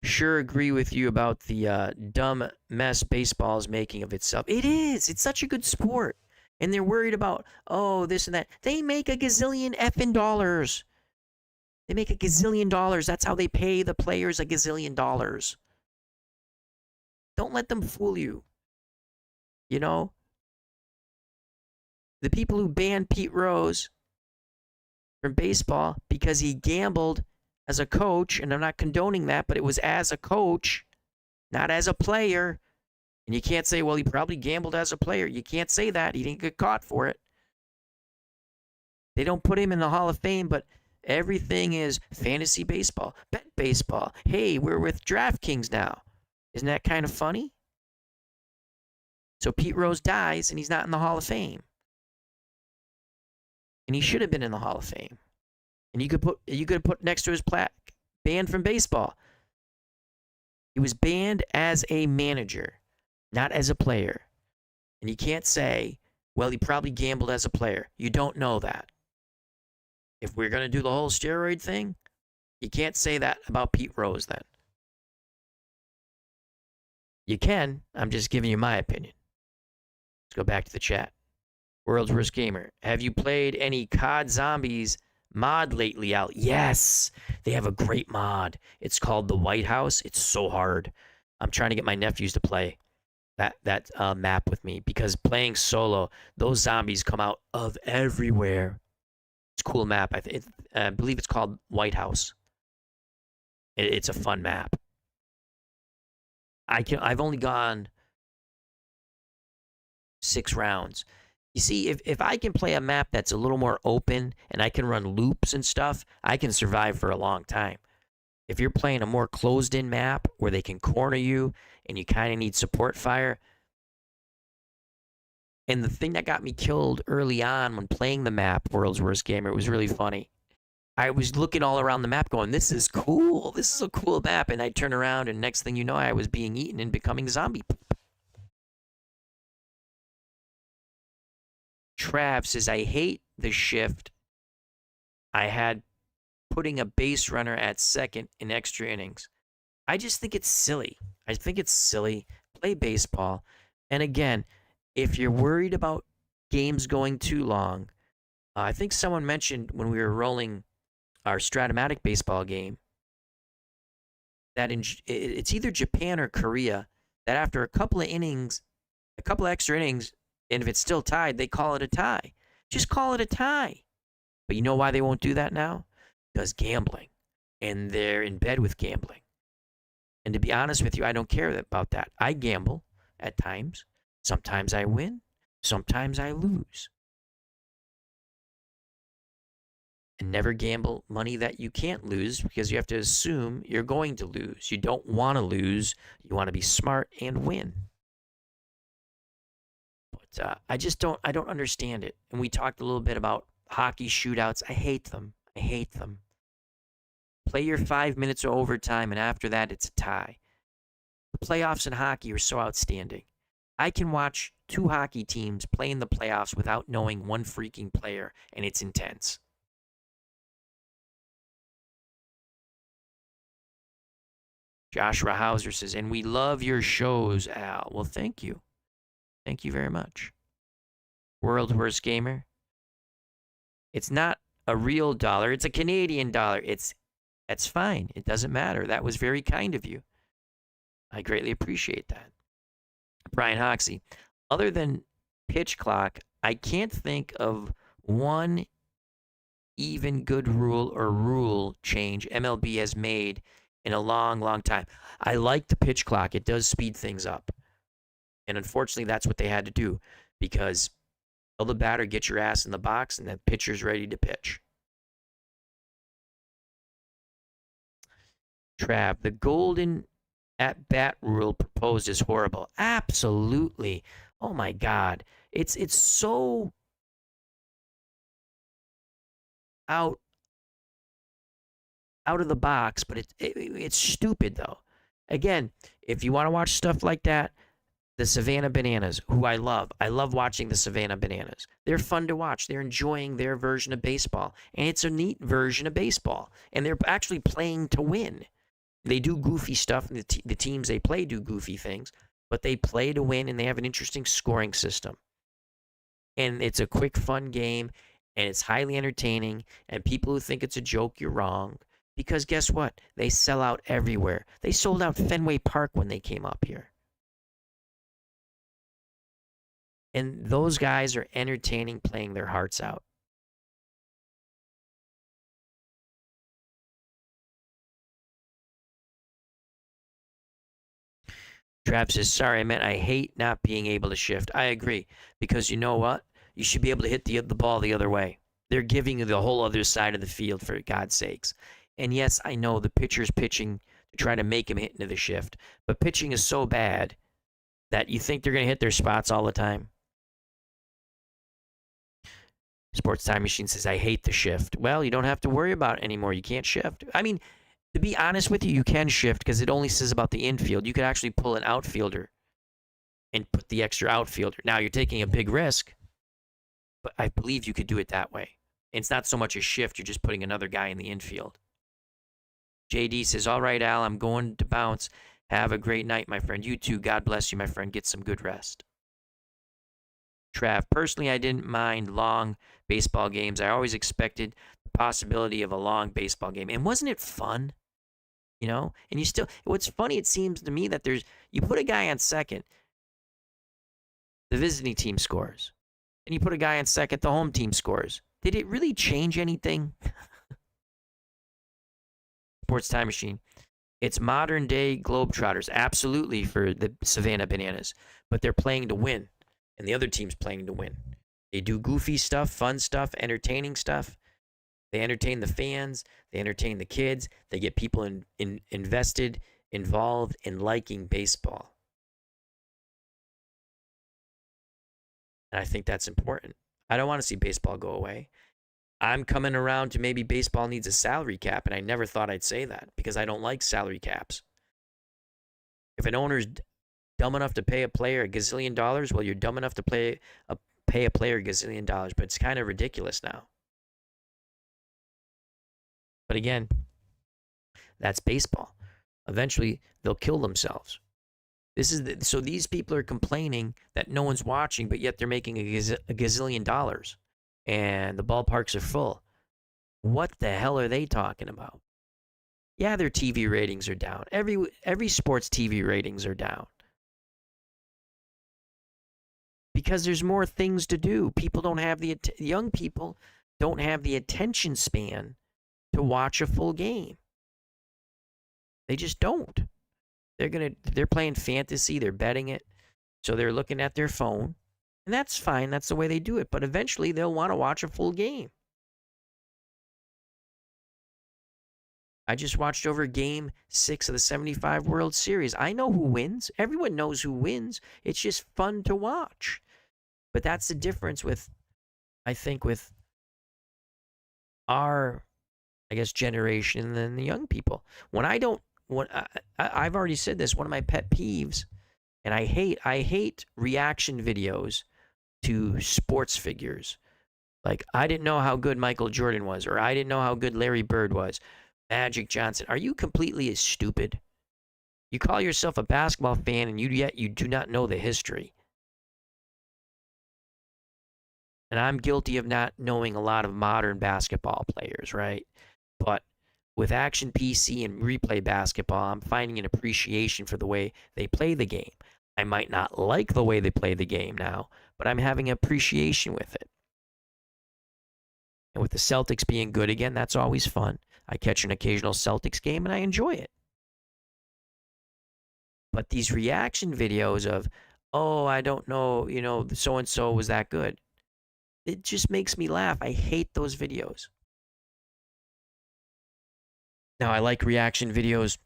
Sure agree with you about the dumb mess baseball is making of itself. It is. It's such a good sport. And they're worried about, oh, this and that. They make a gazillion effing dollars. They make a gazillion dollars. That's how they pay the players a gazillion dollars. Don't let them fool you. You know, the people who banned Pete Rose from baseball because he gambled as a coach, and I'm not condoning that, but it was as a coach, not as a player. And you can't say, well, he probably gambled as a player. You can't say that. He didn't get caught for it. They don't put him in the Hall of Fame, but everything is fantasy baseball, bet baseball. Hey, we're with DraftKings now. Isn't that kind of funny? So Pete Rose dies, and he's not in the Hall of Fame. And he should have been in the Hall of Fame. And you could have put next to his plaque, banned from baseball. He was banned as a manager, not as a player. And you can't say, well, he probably gambled as a player. You don't know that. If we're going to do the whole steroid thing, you can't say that about Pete Rose then. You can. I'm just giving you my opinion. Let's go back to the chat. World's Worst Gamer. Have you played any COD Zombies mod lately, Al? Yes. They have a great mod. It's called The White House. It's so hard. I'm trying to get my nephews to play that map with me, because playing solo, those zombies come out of everywhere. It's a cool map. I believe it's called White House. It's a fun map. I've only gone 6 rounds. You see, if I can play a map that's a little more open and I can run loops and stuff, I can survive for a long time. If you're playing a more closed-in map where they can corner you and you kind of need support fire. And the thing that got me killed early on when playing the map, World's Worst Gamer, it was really funny. I was looking all around the map going, this is cool. This is a cool map. And I turn around and next thing you know, I was being eaten and becoming zombie. Trav says, I hate the shift I had putting a base runner at second in extra innings. I just think it's silly. I think it's silly. Play baseball. And again, if you're worried about games going too long, I think someone mentioned when we were rolling our Stratomatic baseball game that it's either Japan or Korea that after a couple of extra innings, and if it's still tied, they call it a tie. Just call it a tie. But you know why they won't do that now? Because gambling. And they're in bed with gambling. And to be honest with you, I don't care about that. I gamble at times. Sometimes I win. Sometimes I lose. And never gamble money that you can't lose, because you have to assume you're going to lose. You don't want to lose. You want to be smart and win. But I don't understand it. And we talked a little bit about hockey shootouts. I hate them. Play your 5 minutes of overtime, and after that, it's a tie. The playoffs in hockey are so outstanding. I can watch 2 hockey teams play in the playoffs without knowing one freaking player, and it's intense. Joshua Hauser says, and we love your shows, Al. Well, thank you. Thank you very much. World's Worst Gamer. It's not a real dollar. It's a Canadian dollar. That's fine. It doesn't matter. That was very kind of you. I greatly appreciate that. Brian Hoxie. Other than pitch clock, I can't think of one even good rule or rule change MLB has made in a long, long time. I like the pitch clock. It does speed things up. And unfortunately, that's what they had to do, because tell the batter, get your ass in the box, and the pitcher's ready to pitch. Trav, the golden at-bat rule proposed is horrible. Absolutely. Oh, my God. It's so out of the box, but it's stupid, though. Again, if you want to watch stuff like that, the Savannah Bananas, who I love. I love watching the Savannah Bananas. They're fun to watch. They're enjoying their version of baseball. And it's a neat version of baseball. And they're actually playing to win. They do goofy stuff. The teams they play do goofy things. But they play to win, and they have an interesting scoring system. And it's a quick, fun game. And it's highly entertaining. And people who think it's a joke, you're wrong. Because guess what? They sell out everywhere. They sold out Fenway Park when they came up here. And those guys are entertaining, playing their hearts out. Trav says, sorry, I meant I hate not being able to shift. I agree. Because you know what? You should be able to hit the ball the other way. They're giving you the whole other side of the field, for God's sakes. And yes, I know the pitcher's pitching to try to make him hit into the shift. But pitching is so bad that you think they're going to hit their spots all the time. Sports Time Machine says, I hate the shift. Well, you don't have to worry about it anymore. You can't shift. I mean, to be honest with you, you can shift because it only says about the infield. You could actually pull an outfielder and put the extra outfielder. Now, you're taking a big risk, but I believe you could do it that way. And it's not so much a shift. You're just putting another guy in the infield. JD says, all right, Al, I'm going to bounce. Have a great night, my friend. You too. God bless you, my friend. Get some good rest. Trav, personally, I didn't mind long baseball games. I always expected the possibility of a long baseball game. And wasn't it fun? You know? And you still, what's funny, it seems to me that you put a guy on second, the visiting team scores. And you put a guy on second, the home team scores. Did it really change anything? Sports Time Machine. It's modern day Globetrotters, absolutely, for the Savannah Bananas. But they're playing to win. And the other team's playing to win. They do goofy stuff, fun stuff, entertaining stuff. They entertain the fans. They entertain the kids. They get people invested, involved in liking baseball. And I think that's important. I don't want to see baseball go away. I'm coming around to maybe baseball needs a salary cap, and I never thought I'd say that because I don't like salary caps. If an owner's dumb enough to pay a player $1 gazillion, well, you're dumb enough to pay a player $1 gazillion, but it's kind of ridiculous now. But again, that's baseball. Eventually, they'll kill themselves. So these people are complaining that no one's watching, but yet they're making a gazillion dollars, and the ballparks are full. What the hell are they talking about? Yeah, their TV ratings are down. Every sports TV ratings are down. Because there's more things to do. People don't have young people don't have the attention span to watch a full game. They just don't. They're playing fantasy, they're betting it. So they're looking at their phone. And that's fine. That's the way they do it. But eventually they'll want to watch a full game. I just watched over Game 6 of the 75 World Series. I know who wins. Everyone knows who wins. It's just fun to watch. But that's the difference with our, generation than the young people. I've already said this, one of my pet peeves, and I hate reaction videos to sports figures. Like, I didn't know how good Michael Jordan was, or I didn't know how good Larry Bird was. Magic Johnson. Are you completely stupid? You call yourself a basketball fan, and yet you do not know the history. And I'm guilty of not knowing a lot of modern basketball players, right? But with Action PC and replay basketball, I'm finding an appreciation for the way they play the game. I might not like the way they play the game now, but I'm having appreciation with it. And with the Celtics being good again, that's always fun. I catch an occasional Celtics game and I enjoy it. But these reaction videos of, oh, I don't know, so-and-so was that good. It just makes me laugh. I hate those videos. Now, I like reaction videos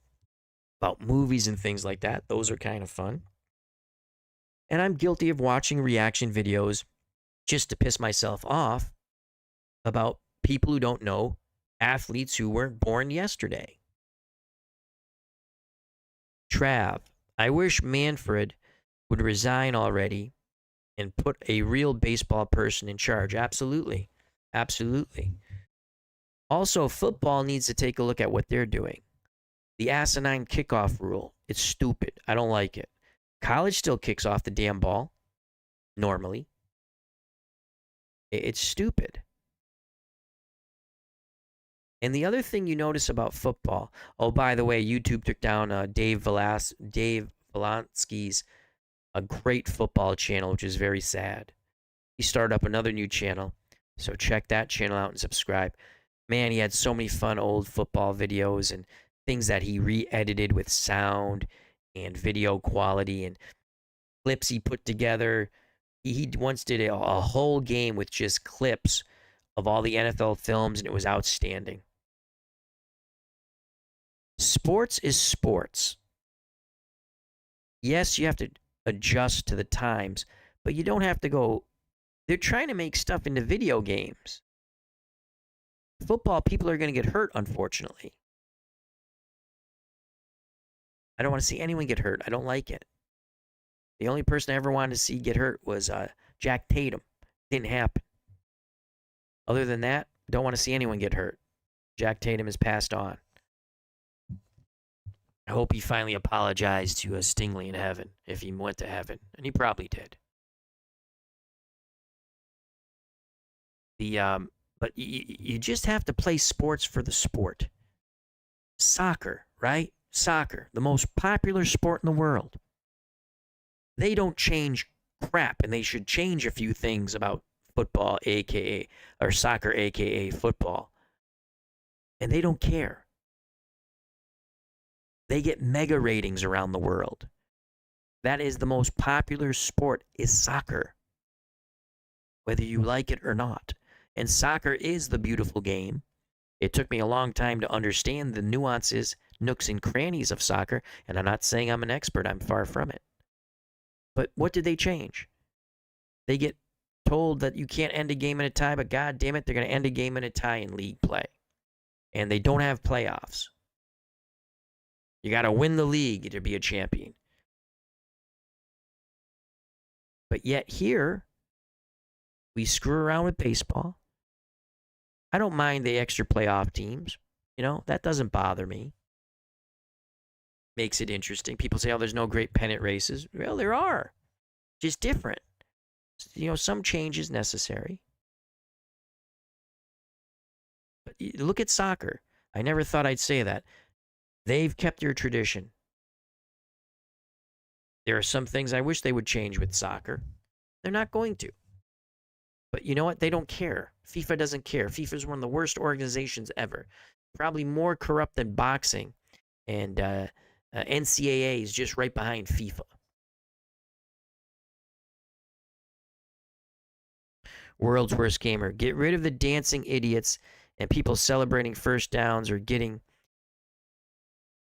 about movies and things like that. Those are kind of fun. And I'm guilty of watching reaction videos just to piss myself off about people who don't know athletes who weren't born yesterday. Trav, I wish Manfred would resign already and put a real baseball person in charge. Absolutely. Absolutely. Also, football needs to take a look at what they're doing. The asinine kickoff rule, it's stupid. I don't like it. College still kicks off the damn ball, normally. It's stupid. And the other thing you notice about football, oh, by the way, YouTube took down Dave Volansky's a great football channel, which is very sad. He started up another new channel, so check that channel out and subscribe. Man, he had so many fun old football videos and things that he re-edited with sound and video quality and clips he put together. He once did a whole game with just clips of all the NFL films, and it was outstanding. Sports is sports. Yes, you have to adjust to the times, but you don't have to go. They're trying to make stuff into video games. Football, people are going to get hurt, unfortunately. I don't want to see anyone get hurt. I don't like it. The only person I ever wanted to see get hurt was Jack Tatum. Didn't happen. Other than that, don't want to see anyone get hurt. Jack Tatum has passed on. I hope he finally apologized to Stingley in heaven, if he went to heaven. And he probably did. But you just have to play sports for the sport. Soccer, right? Soccer, the most popular sport in the world. They don't change crap, and they should change a few things about football, aka, or soccer, aka football. And they don't care. They get mega ratings around the world. That is the most popular sport, is soccer. Whether you like it or not. And soccer is the beautiful game. It took me a long time to understand the nuances, nooks and crannies of soccer, and I'm not saying I'm an expert, I'm far from it. But what did they change? They get told that you can't end a game in a tie, but god damn it, they're going to end a game in a tie in league play. And they don't have playoffs. You got to win the league to be a champion. But yet here, we screw around with baseball. I don't mind the extra playoff teams. You know, that doesn't bother me. Makes it interesting. People say, oh, there's no great pennant races. Well, there are. Just different. You know, some change is necessary. But look at soccer. I never thought I'd say that. They've kept their tradition. There are some things I wish they would change with soccer. They're not going to. But you know what? They don't care. FIFA doesn't care. FIFA is one of the worst organizations ever. Probably more corrupt than boxing. And NCAA is just right behind FIFA. World's worst gamer. Get rid of the dancing idiots and people celebrating first downs or getting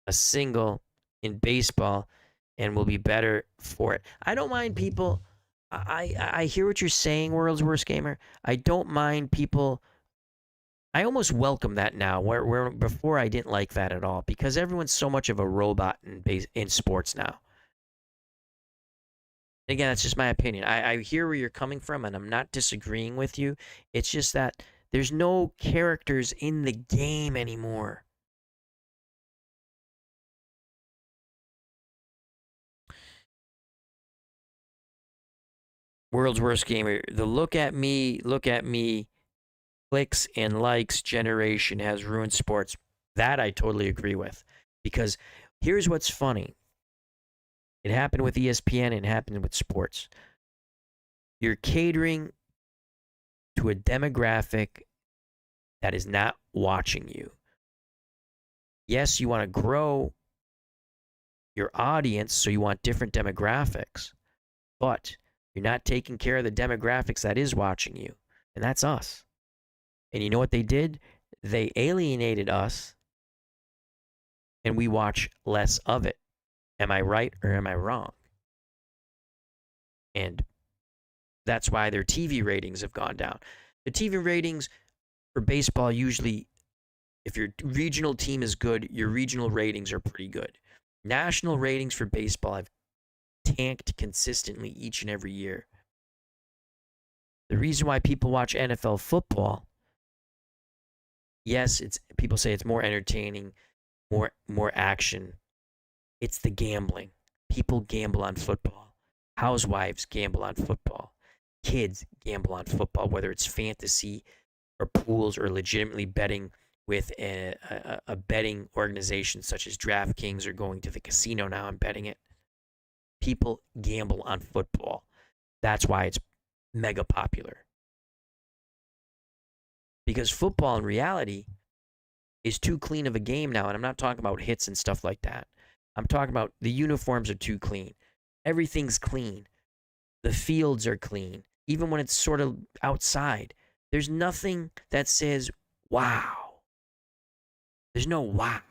a single in baseball, and we'll be better for it. I don't mind people. I hear what you're saying, World's Worst Gamer. I don't mind people. I almost welcome that now, where before I didn't like that at all, because everyone's so much of a robot in sports now. Again, that's just my opinion. I hear where you're coming from, and I'm not disagreeing with you. It's just that there's no characters in the game anymore. World's Worst Gamer. The look at me, clicks and likes generation has ruined sports. That I totally agree with. Because here's what's funny. It happened with ESPN and it happened with sports. You're catering to a demographic that is not watching you. Yes, you want to grow your audience, so you want different demographics. But you're not taking care of the demographics that is watching you. And that's us. And you know what they did? They alienated us. And we watch less of it. Am I right or am I wrong? And that's why their TV ratings have gone down. The TV ratings for baseball usually, if your regional team is good, your regional ratings are pretty good. National ratings for baseball have tanked consistently each and every year. The reason why people watch NFL football, yes, people say it's more entertaining, more action. It's the gambling. People gamble on football. Housewives gamble on football. Kids gamble on football, whether it's fantasy or pools or legitimately betting with a betting organization such as DraftKings or going to the casino now and betting it. People gamble on football. That's why it's mega popular. Because football in reality is too clean of a game now. And I'm not talking about hits and stuff like that. I'm talking about the uniforms are too clean. Everything's clean. The fields are clean. Even when it's sort of outside, there's nothing that says, wow. There's no wow.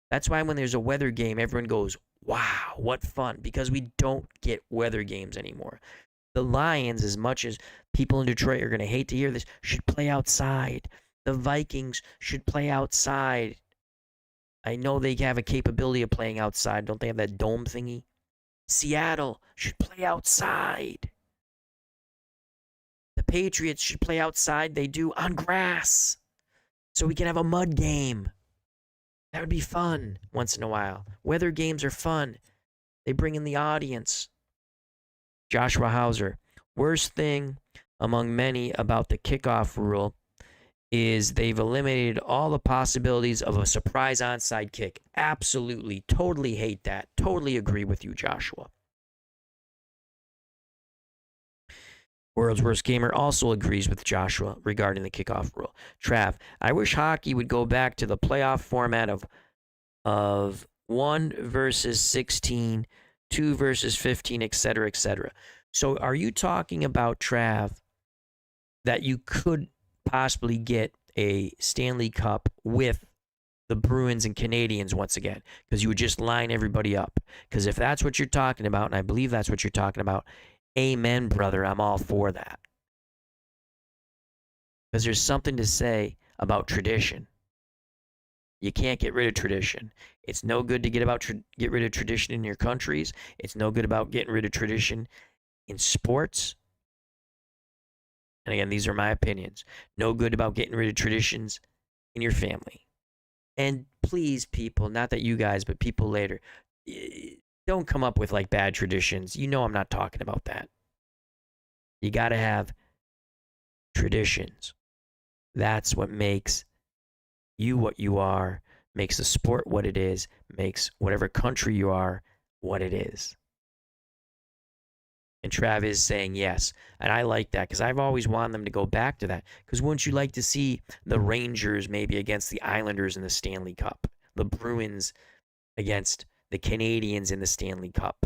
That's why when there's a weather game, everyone goes, wow, what fun. Because we don't get weather games anymore. The Lions, as much as people in Detroit are going to hate to hear this, should play outside. The Vikings should play outside. I know they have a capability of playing outside. Don't they have that dome thingy? Seattle should play outside. The Patriots should play outside. They do on grass. So we can have a mud game. That would be fun once in a while. Weather games are fun. They bring in the audience. Joshua Hauser. Worst thing among many about the kickoff rule is they've eliminated all the possibilities of a surprise onside kick. Absolutely. Totally hate that. Totally agree with you, Joshua. World's Worst Gamer also agrees with Joshua regarding the kickoff rule. Trav, I wish hockey would go back to the playoff format of 1 versus 16, 2 versus 15, etc., etc. So are you talking about, Trav, that you could possibly get a Stanley Cup with the Bruins and Canadians once again? Because you would just line everybody up. Because if that's what you're talking about, and I believe that's what you're talking about, amen, brother, I'm all for that. Because there's something to say about tradition. You can't get rid of tradition. It's no good to get rid of tradition in your countries. It's no good about getting rid of tradition in sports. And again, these are my opinions. No good about getting rid of traditions in your family. And please, people, not that you guys, but people later, don't come up with like bad traditions. You know I'm not talking about that. You got to have traditions. That's what makes you what you are, makes the sport what it is, makes whatever country you are what it is. And Trav is saying yes. And I like that because I've always wanted them to go back to that. Because wouldn't you like to see the Rangers maybe against the Islanders in the Stanley Cup? The Bruins against the Canadians in the Stanley Cup?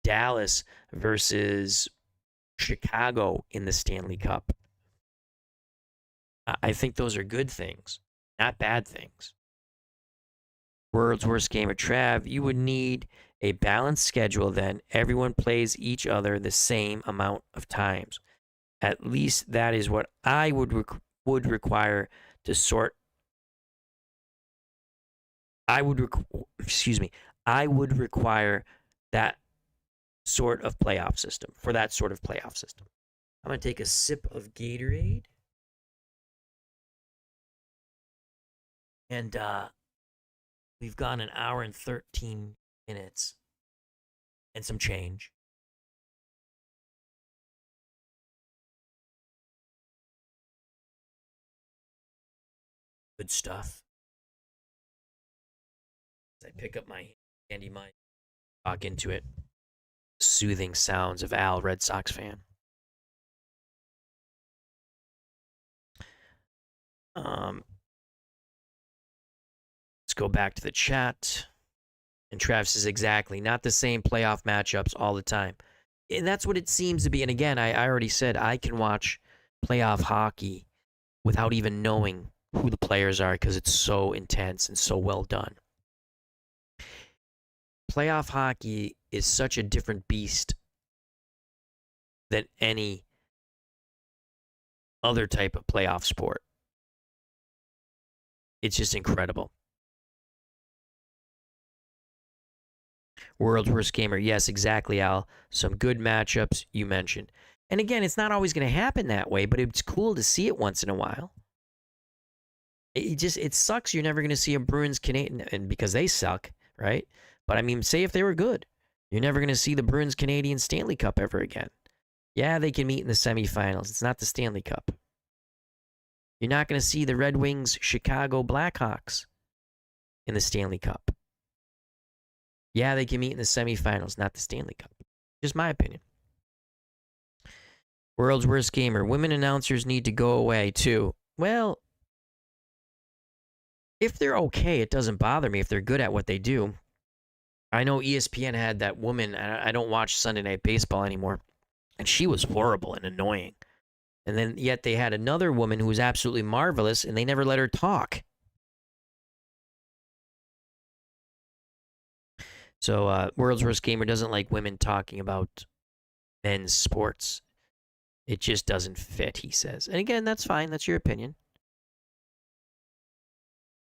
Dallas versus Chicago in the Stanley Cup? I think those are good things, not bad things. World's Worst Gamer Trav, you would need a balanced schedule then. Everyone plays each other the same amount of times. At least that is what I would require to sort. I would require that sort of playoff system, for that sort of playoff system. I'm going to take a sip of Gatorade. And we've gone an hour and 13 minutes and some change. Good stuff. As I pick up my handy mic, talk into it. Soothing sounds of Al, Red Sox fan. Let's go back to the chat. And Trav says exactly, not the same playoff matchups all the time. And that's what it seems to be. And again, I already said I can watch playoff hockey without even knowing who the players are because it's so intense and so well done. Playoff hockey is such a different beast than any other type of playoff sport. It's just incredible. World's Worst Gamer. Yes, exactly, Al. Some good matchups you mentioned. And again, it's not always going to happen that way, but it's cool to see it once in a while. It sucks you're never going to see a Bruins Canadian, and because they suck, right? But I mean, say if they were good, you're never going to see the Bruins Canadian Stanley Cup ever again. Yeah, they can meet in the semifinals. It's not the Stanley Cup. You're not going to see the Red Wings Chicago Blackhawks in the Stanley Cup. Yeah, they can meet in the semifinals, not the Stanley Cup. Just my opinion. World's Worst Gamer. Women announcers need to go away, too. Well, if they're okay, it doesn't bother me if they're good at what they do. I know ESPN had that woman, I don't watch Sunday Night Baseball anymore, and she was horrible and annoying. And then yet they had another woman who was absolutely marvelous, and they never let her talk. So World's Worst Gamer doesn't like women talking about men's sports. It just doesn't fit, he says. And again, that's fine. That's your opinion.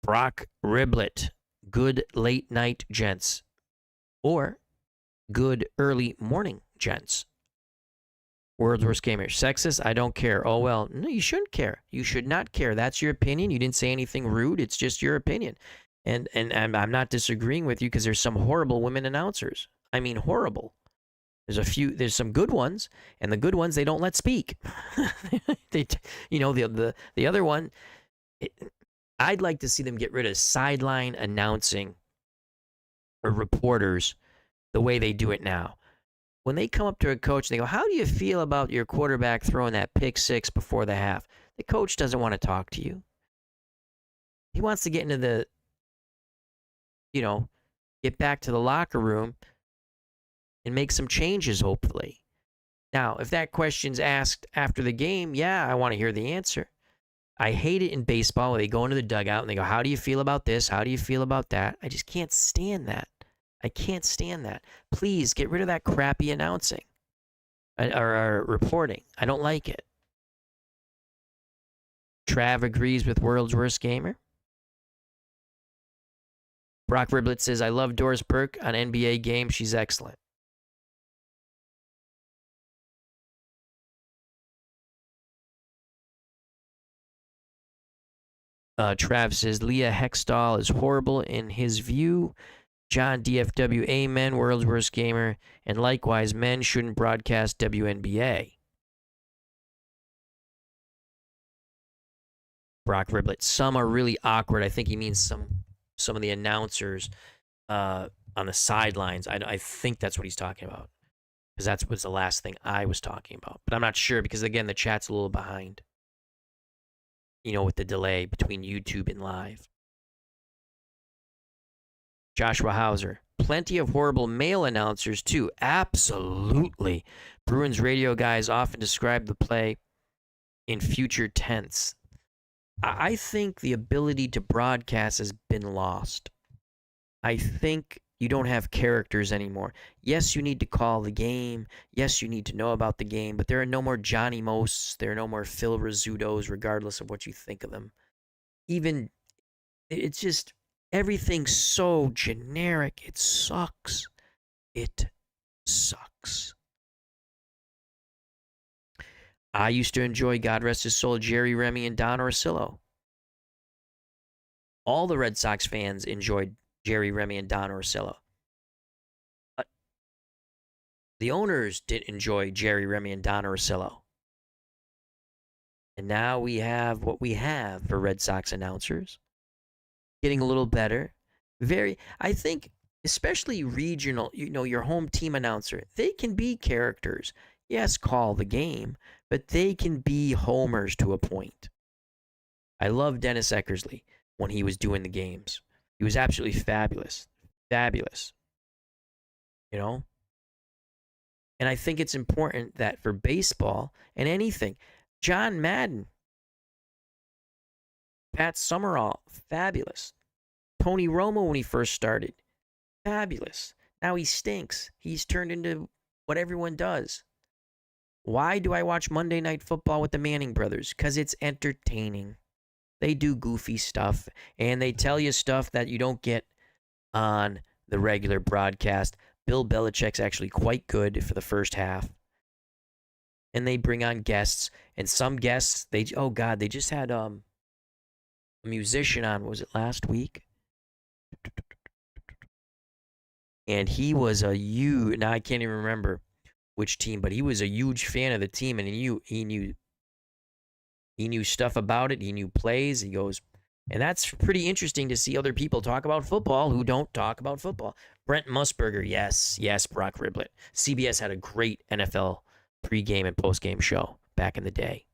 Brock Riblet. Good late night, gents. Or good early morning, gents. World's Worst Gamer. Sexist? I don't care. Oh, well. No, you shouldn't care. You should not care. That's your opinion. You didn't say anything rude. It's just your opinion. And I'm not disagreeing with you because there's some horrible women announcers. I mean, horrible. There's some good ones, and the good ones they don't let speak. The other one, I'd like to see them get rid of sideline announcing or reporters the way they do it now. When they come up to a coach and they go, "How do you feel about your quarterback throwing that pick six before the half?" The coach doesn't want to talk to you. He wants to get into get back to the locker room and make some changes, hopefully. Now, if that question's asked after the game, yeah, I want to hear the answer. I hate it in baseball where they go into the dugout and they go, "How do you feel about this? How do you feel about that?" I just can't stand that. I can't stand that. Please get rid of that crappy announcing or reporting. I don't like it. Trav agrees with World's Worst Gamer. Brock Riblet says, "I love Doris Burke on NBA Game. She's excellent." Trav says, "Leah Hextall is horrible in his view. John DFW, amen, World's Worst Gamer. And likewise, men shouldn't broadcast WNBA. Brock Riblet, some are really awkward. I think he means some of the announcers on the sidelines. I think that's what he's talking about. Because that was the last thing I was talking about. But I'm not sure because, again, the chat's a little behind. With the delay between YouTube and live. Joshua Hauser. Plenty of horrible male announcers, too. Absolutely. Bruins radio guys often describe the play in future tense. I think the ability to broadcast has been lost. I think you don't have characters anymore. Yes, you need to call the game. Yes, you need to know about the game. But there are no more Johnny Mosts. There are no more Phil Rizzutos, regardless of what you think of them. Even, it's just... everything's so generic. It sucks. It sucks. I used to enjoy, God rest his soul, Jerry Remy and Don Orsillo. All the Red Sox fans enjoyed Jerry Remy and Don Orsillo. But the owners did enjoy Jerry Remy and Don Orsillo. And now we have what we have for Red Sox announcers. Getting a little better. I think, especially regional, your home team announcer, they can be characters. Yes, call the game, but they can be homers to a point. I love Dennis Eckersley when he was doing the games. He was absolutely fabulous. Fabulous. And I think it's important that for baseball and anything, John Madden, Pat Summerall, fabulous. Tony Romo when he first started, fabulous. Now he stinks. He's turned into what everyone does. Why do I watch Monday Night Football with the Manning brothers? Because it's entertaining. They do goofy stuff, and they tell you stuff that you don't get on the regular broadcast. Bill Belichick's actually quite good for the first half. And they bring on guests, and some guests, they just had a musician on. Was it last week? And he was a huge. Now I can't even remember which team, but he was a huge fan of the team, and he knew stuff about it. He knew plays. He goes, and that's pretty interesting to see other people talk about football who don't talk about football. Brent Musburger, yes, Brock Riblet. CBS had a great NFL pregame and postgame show back in the day.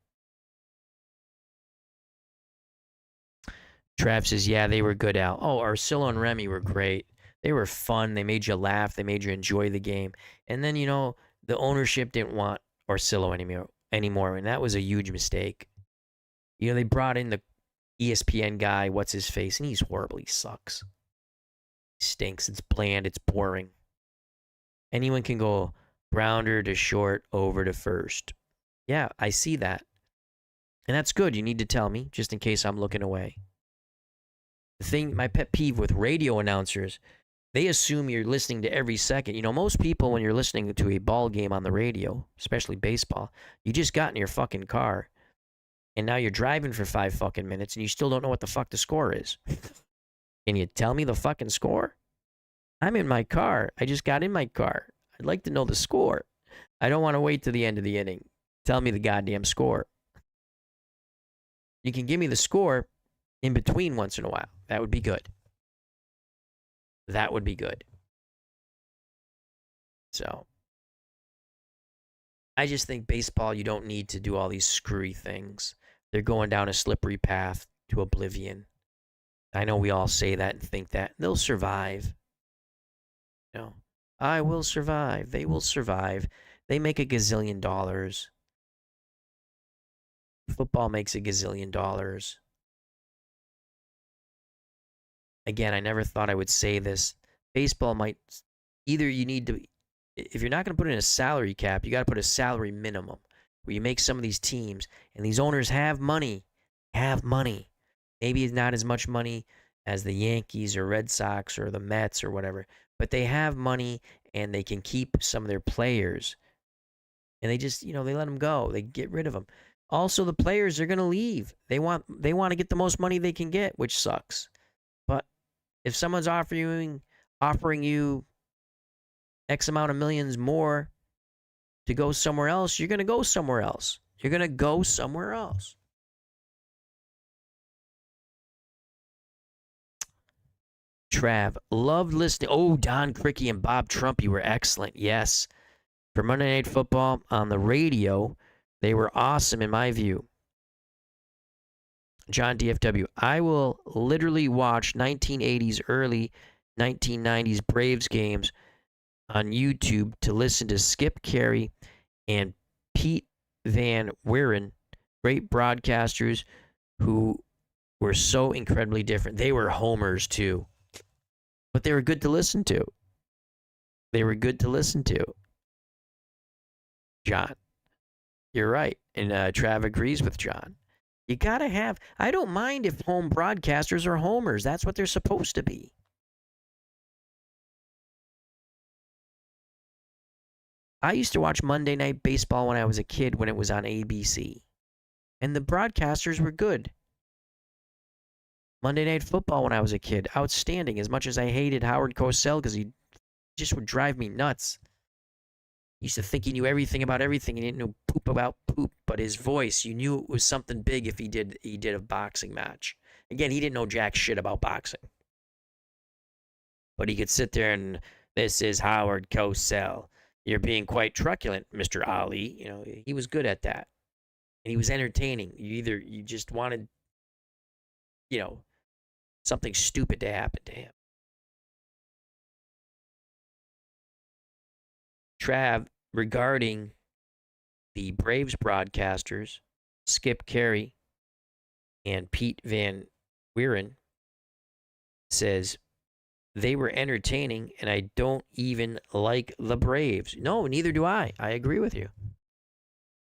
Trav says, yeah, they were good, Al. Oh, Arcillo and Remy were great. They were fun. They made you laugh. They made you enjoy the game. And then, the ownership didn't want Arcillo anymore, and that was a huge mistake. They brought in the ESPN guy, what's his face, and he's horrible. He sucks. He stinks. It's bland. It's boring. Anyone can go grounder to short, over to first. Yeah, I see that. And that's good. You need to tell me, just in case I'm looking away. My pet peeve with radio announcers, they assume you're listening to every second. Most people, when you're listening to a ball game on the radio, especially baseball, you just got in your fucking car, and now you're driving for 5 fucking minutes, and you still don't know what the fuck the score is. Can you tell me the fucking score? I'm in my car. I just got in my car. I'd like to know the score. I don't want to wait to the end of the inning. Tell me the goddamn score. You can give me the score in between once in a while. That would be good. That would be good. So, I just think baseball, you don't need to do all these screwy things. They're going down a slippery path to oblivion. I know we all say that and think that. They'll survive. I will survive. They will survive. They make $1 gazillion. Football makes $1 gazillion. Again, I never thought I would say this. Baseball might, either you need to, if you're not going to put in a salary cap, you got to put a salary minimum where you make some of these teams, and these owners have money. Maybe it's not as much money as the Yankees or Red Sox or the Mets or whatever, but they have money and they can keep some of their players. And they just, they let them go. They get rid of them. Also, the players are going to leave. They want to get the most money they can get, which sucks. But if someone's offering you X amount of millions more to go somewhere else, you're going to go somewhere else. Trav, loved listening. Oh, Don Cricky and Bob Trumpy were excellent. Yes. For Monday Night Football on the radio, they were awesome in my view. John DFW, I will literally watch 1980s, early 1990s Braves games on YouTube to listen to Skip Carey and Pete Van Wieren, great broadcasters who were so incredibly different. They were homers too, but they were good to listen to. John, you're right. And Trav agrees with John. You gotta have, I don't mind if home broadcasters are homers. That's what they're supposed to be. I used to watch Monday Night Baseball when I was a kid when it was on ABC. And the broadcasters were good. Monday Night Football when I was a kid, outstanding. As much as I hated Howard Cosell because he just would drive me nuts. He used to think he knew everything about everything. He didn't know poop about poop, but his voice, you knew it was something big if he did a boxing match. Again, he didn't know jack shit about boxing. But he could sit there and, this is Howard Cosell. You're being quite truculent, Mr. Ali. He was good at that. And he was entertaining. You just wanted, something stupid to happen to him. Trav, regarding the Braves broadcasters, Skip Carey and Pete Van Wieren, says, they were entertaining, and I don't even like the Braves. No, neither do I. I agree with you.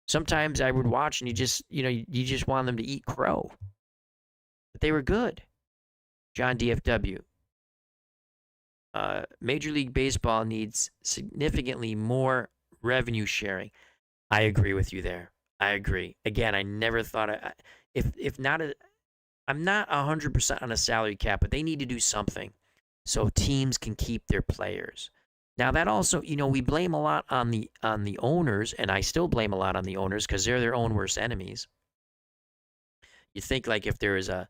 Sometimes I would watch, and you just want them to eat crow. But they were good. John DFW. Major League Baseball needs significantly more revenue sharing. I agree with you there. I agree. Again, I never thought if not a, I'm not 100% on a salary cap, but they need to do something so teams can keep their players. Now that also, we blame a lot on the owners, and I still blame a lot on the owners because they're their own worst enemies. You think like if there is a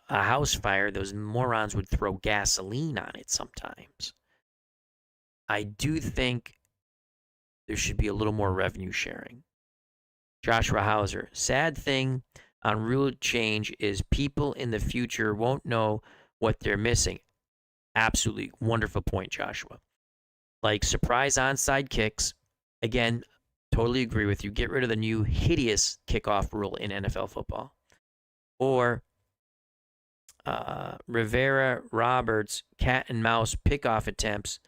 house fire, those morons would throw gasoline on it sometimes. I do think there should be a little more revenue sharing. Joshua Hauser, sad thing on rule change is people in the future won't know what they're missing. Absolutely wonderful point, Joshua. Like surprise onside kicks. Again, totally agree with you. Get rid of the new hideous kickoff rule in NFL football. Or Rivera Roberts cat and mouse pickoff attempts,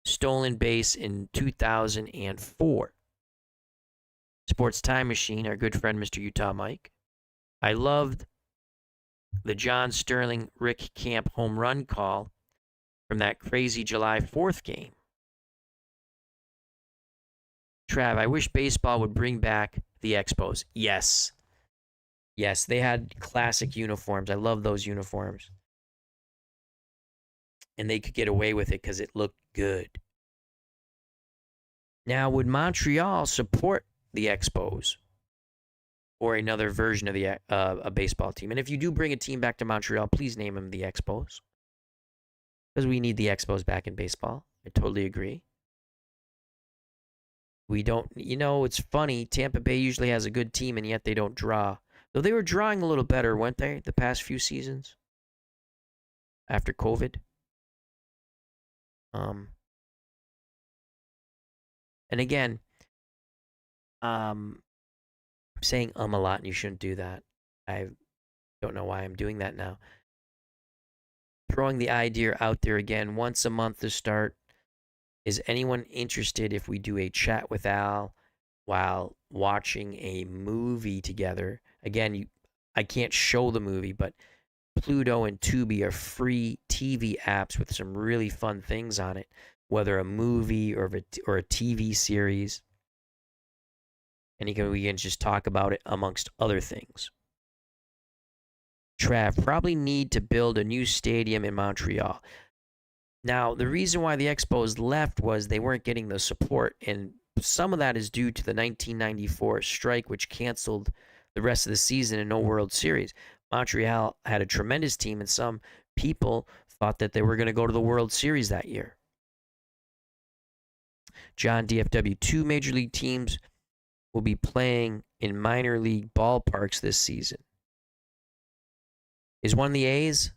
stolen base in 2004. Sports Time Machine, our good friend Mr. Utah Mike. I loved the John Sterling Rick Camp home run call from that crazy July 4th game. Trav, I wish baseball would bring back the Expos. Yes. Yes, they had classic uniforms. I love those uniforms. And they could get away with it because it looked good. Now, would Montreal support the Expos or another version of a baseball team? And if you do bring a team back to Montreal, please name them the Expos. Because we need the Expos back in baseball. I totally agree. We don't, it's funny. Tampa Bay usually has a good team, and yet they don't draw. Though they were drawing a little better, weren't they, the past few seasons? After COVID. And again, I'm saying a lot, and you shouldn't do that. I don't know why I'm doing that now. Throwing the idea out there again, once a month to start. Is anyone interested if we do a chat with Al while watching a movie together? Again, I can't show the movie, but Pluto and Tubi are free TV apps with some really fun things on it, whether a movie or a TV series. And we can just talk about it amongst other things. Trav, probably need to build a new stadium in Montreal. Now, the reason why the Expos left was they weren't getting the support, and some of that is due to the 1994 strike, which canceled the rest of the season and no World Series. Montreal had a tremendous team, and some people thought that they were going to go to the World Series that year. John DFW, 2 major league teams will be playing in minor league ballparks this season. Is one the A's?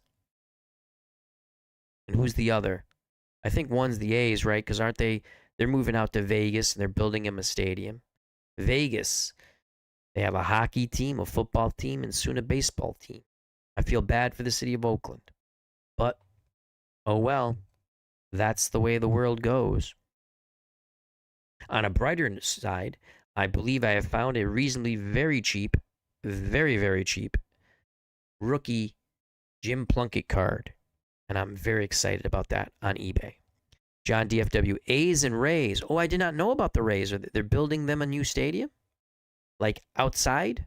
And who's the other? I think one's the A's, right? Because aren't they? They're moving out to Vegas and they're building him a stadium. Vegas, they have a hockey team, a football team, and soon a baseball team. I feel bad for the city of Oakland. But, oh well, that's the way the world goes. On a brighter side, I believe I have found a reasonably very cheap, very, very cheap, rookie Jim Plunkett card. And I'm very excited about that on eBay. John DFW, A's and Rays. Oh, I did not know about the Rays. They're building them a new stadium? Like outside?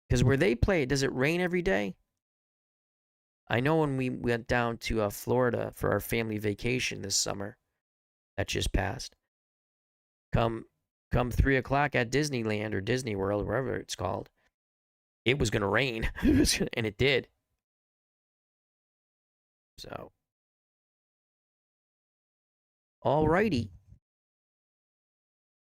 Because where they play, does it rain every day? I know when we went down to Florida for our family vacation this summer, that just passed. Come 3 o'clock at Disneyland or Disney World, wherever it's called, it was going to rain. And it did. So, alrighty.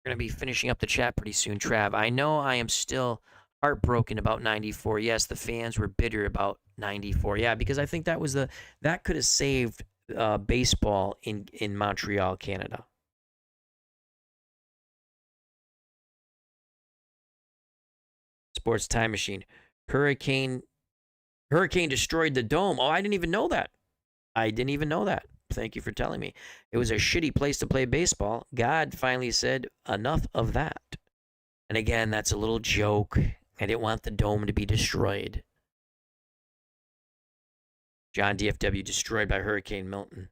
We're going to be finishing up the chat pretty soon, Trav. I know I am still heartbroken about 94. Yes, the fans were bitter about 94. Yeah, because I think that could have saved baseball in Montreal, Canada. Sports Time Machine. Hurricane destroyed the dome. Oh, I didn't even know that. Thank you for telling me. It was a shitty place to play baseball. God finally said, enough of that. And again, that's a little joke. I didn't want the dome to be destroyed. John DFW destroyed by Hurricane Milton.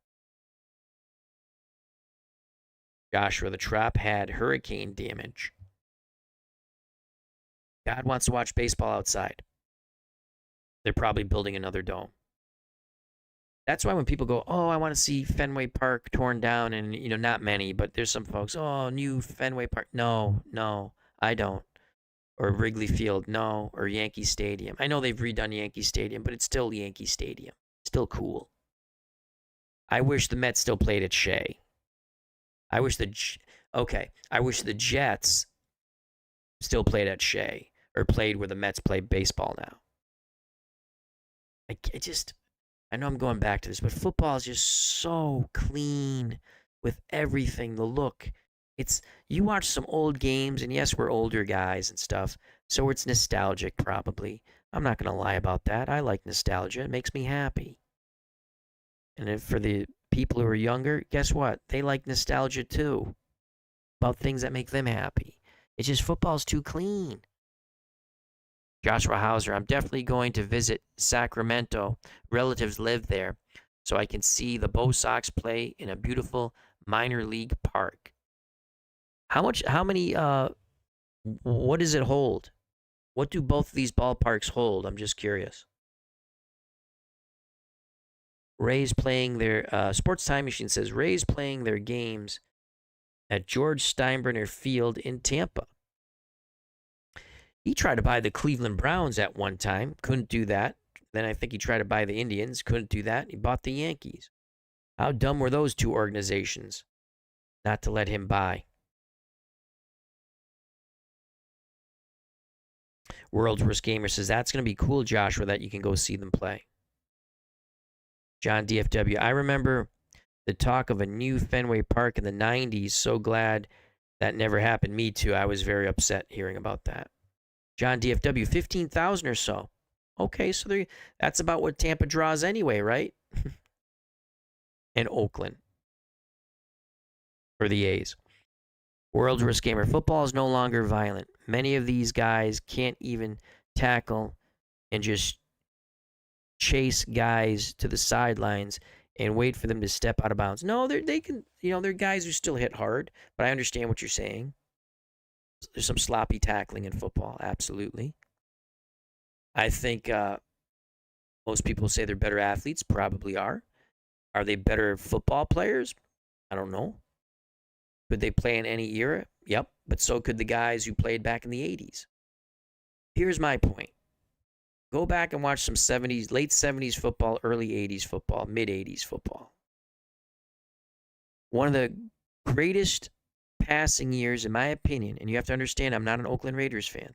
Joshua, the Trop had hurricane damage. God wants to watch baseball outside. They're probably building another dome. That's why when people go, oh, I want to see Fenway Park torn down, and not many, but there's some folks, oh, new Fenway Park. No, I don't. Or Wrigley Field, no. Or Yankee Stadium. I know they've redone Yankee Stadium, but it's still Yankee Stadium. Still cool. I wish the Mets still played at Shea. I wish the Jets still played at Shea, or played where the Mets play baseball now. I know I'm going back to this, but football is just so clean with everything. The look. You watch some old games, and yes, we're older guys and stuff, so it's nostalgic probably. I'm not going to lie about that. I like nostalgia. It makes me happy. And for the people who are younger, guess what? They like nostalgia too, about things that make them happy. It's just football's too clean. Joshua Hauser, I'm definitely going to visit Sacramento. Relatives live there, so I can see the Bo Sox play in a beautiful minor league park. How many, what does it hold? What do both of these ballparks hold? I'm just curious. Rays playing their, Sports Time Machine says, Rays playing their games at George Steinbrenner Field in Tampa. He tried to buy the Cleveland Browns at one time. Couldn't do that. Then I think he tried to buy the Indians. Couldn't do that. He bought the Yankees. How dumb were those two organizations not to let him buy? World's Worst Gamer says, that's going to be cool, Joshua, that you can go see them play. John DFW, I remember the talk of a new Fenway Park in the 90s. So glad that never happened. Me too. I was very upset hearing about that. John DFW, 15,000 or so. Okay, so that's about what Tampa draws anyway, right? And Oakland for the A's. World's Worst Gamer, football is no longer violent. Many of these guys can't even tackle and just chase guys to the sidelines and wait for them to step out of bounds. No, they can, they're guys who still hit hard, but I understand what you're saying. There's some sloppy tackling in football, absolutely. I think most people say they're better athletes, probably are. Are they better football players? I don't know. Could they play in any era? Yep, but so could the guys who played back in the 80s. Here's my point. Go back and watch some 70s, late 70s football, early 80s football, mid 80s football. One of the greatest passing years, in my opinion, and you have to understand, I'm not an Oakland Raiders fan.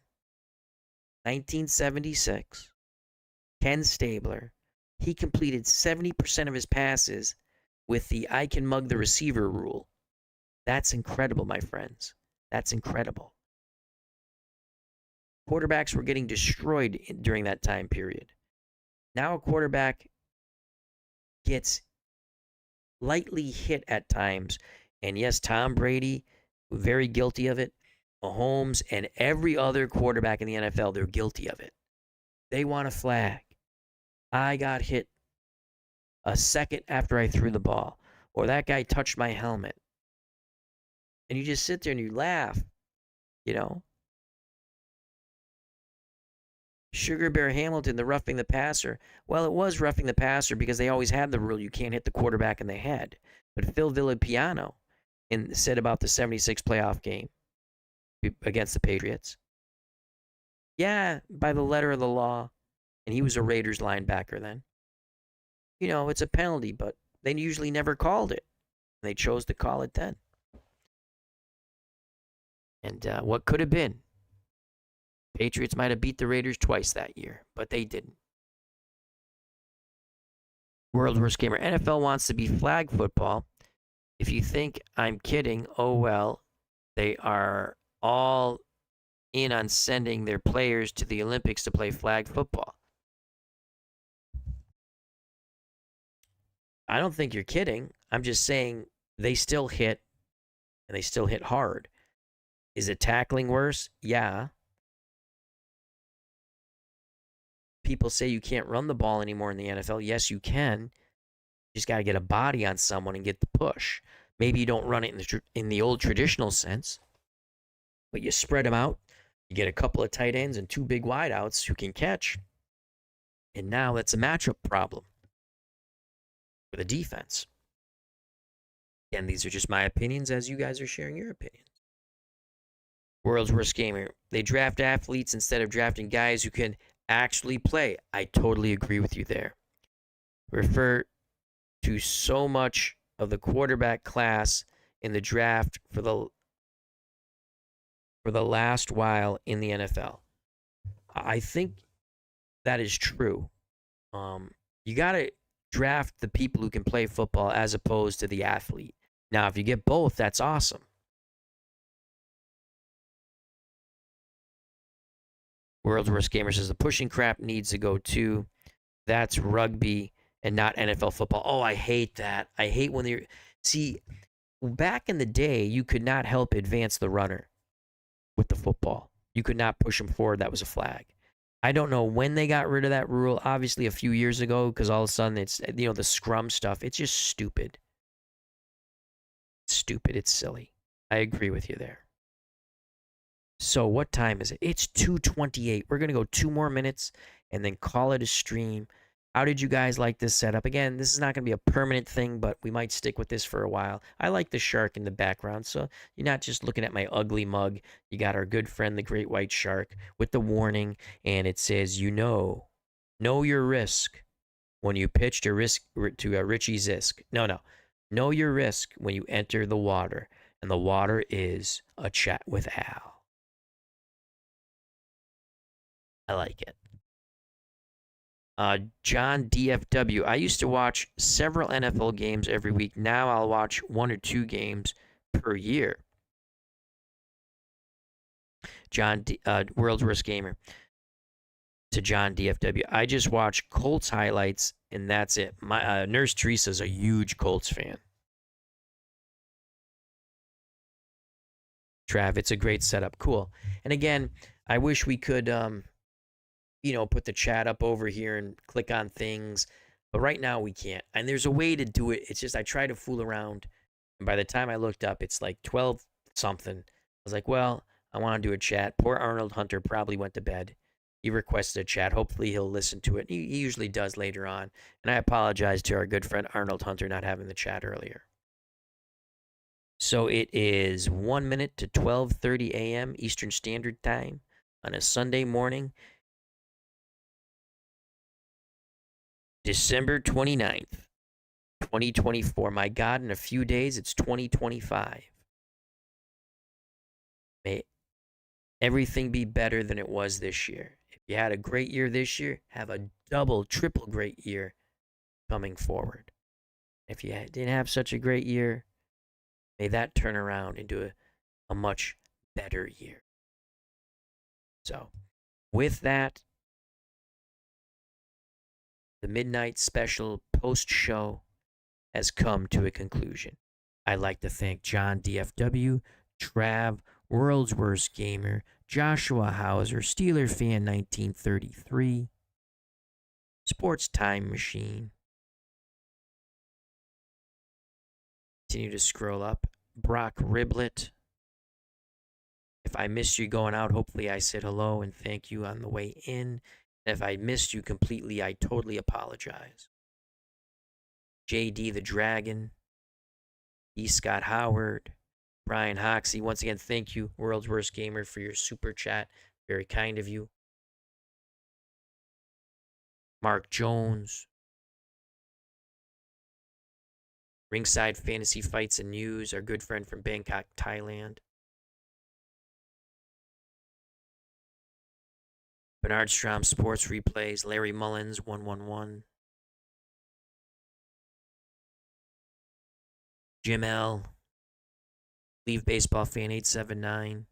1976, Ken Stabler, he completed 70% of his passes with the I can mug the receiver rule. That's incredible, my friends. That's incredible. Quarterbacks were getting destroyed during that time period. Now a quarterback gets lightly hit at times. And yes, Tom Brady, very guilty of it. Mahomes and every other quarterback in the NFL, they're guilty of it. They want a flag. I got hit a second after I threw the ball. Or that guy touched my helmet. And you just sit there and you laugh, Sugar Bear Hamilton, the roughing the passer. Well, it was roughing the passer because they always had the rule you can't hit the quarterback in the head. But Phil Villapiano said about the 76 playoff game against the Patriots. Yeah, by the letter of the law. And he was a Raiders linebacker then. It's a penalty, but they usually never called it. They chose to call it then. And what could have been? Patriots might have beat the Raiders twice that year, but they didn't. World's Worst Gamer. NFL wants to be flag football. If you think I'm kidding, oh well. They are all in on sending their players to the Olympics to play flag football. I don't think you're kidding. I'm just saying they still hit, and they still hit hard. Is it tackling worse? Yeah. people say you can't run the ball anymore in the NFL. Yes, you can. You just got to get a body on someone and get the push. Maybe you don't run it in the old traditional sense, but you spread them out. You get a couple of tight ends and two big wideouts who can catch. And now that's a matchup problem for the defense. Again, these are just my opinions as you guys are sharing your opinions. World's Worst Gamer. They draft athletes instead of drafting guys who can actually play. I totally agree with you there. Refer to so much of the quarterback class in the draft for the last while in the NFL. I think that is true. You got to draft the people who can play football as opposed to the athlete. Now, if you get both, that's awesome. World's Worst Gamer says the pushing crap needs to go too. That's rugby and not NFL football. Oh, I hate that. I hate when they're... See, back in the day, you could not help advance the runner with the football. You could not push him forward. That was a flag. I don't know when they got rid of that rule. Obviously, a few years ago, because all of a sudden it's, the scrum stuff. It's just stupid. It's stupid. It's silly. I agree with you there. So what time is it? It's 2:28. We're going to go 2 more minutes and then call it a stream. How did you guys like this setup? Again, this is not going to be a permanent thing, but we might stick with this for a while. I like the shark in the background, so you're not just looking at my ugly mug. You got our good friend, the great white shark, with the warning, and it says, know your risk when you pitch to Richie Zisk. No. Know your risk when you enter the water, and the water is a chat with Al. I like it. John DFW. I used to watch several NFL games every week. Now I'll watch 1 or 2 games per year. World's Worst Gamer. To John DFW. I just watch Colts highlights, and that's it. My Nurse Teresa's a huge Colts fan. Trav, it's a great setup. Cool. And again, I wish we could put the chat up over here and click on things. But right now we can't. And there's a way to do it. It's just I try to fool around. And by the time I looked up, it's like 12 something. I was like, well, I want to do a chat. Poor Arnold Hunter probably went to bed. He requested a chat. Hopefully he'll listen to it. He usually does later on. And I apologize to our good friend Arnold Hunter not having the chat earlier. So it is 1 minute to 12:30 a.m. Eastern Standard Time on a Sunday morning. December 29th, 2024. My God, in a few days, it's 2025. May everything be better than it was this year. If you had a great year this year, have a double, triple great year coming forward. If you didn't have such a great year, may that turn around into a much better year. So, with that, the midnight special post-show has come to a conclusion. I'd like to thank John DFW, Trav, World's Worst Gamer, Joshua Hauser, Steeler Fan 1933, Sports Time Machine. Continue to scroll up. Brock Riblet. If I missed you going out, hopefully I said hello and thank you on the way in. If I missed you completely, I totally apologize. JD the Dragon, E. Scott Howard, Brian Hoxie. Once again, thank you, World's Worst Gamer, for your super chat. Very kind of you. Mark Jones. Ringside Fantasy Fights and News, our good friend from Bangkok, Thailand. Bernard Strom Sports Replays, Larry Mullins, 111. Jim L. Leave Baseball Fan 879.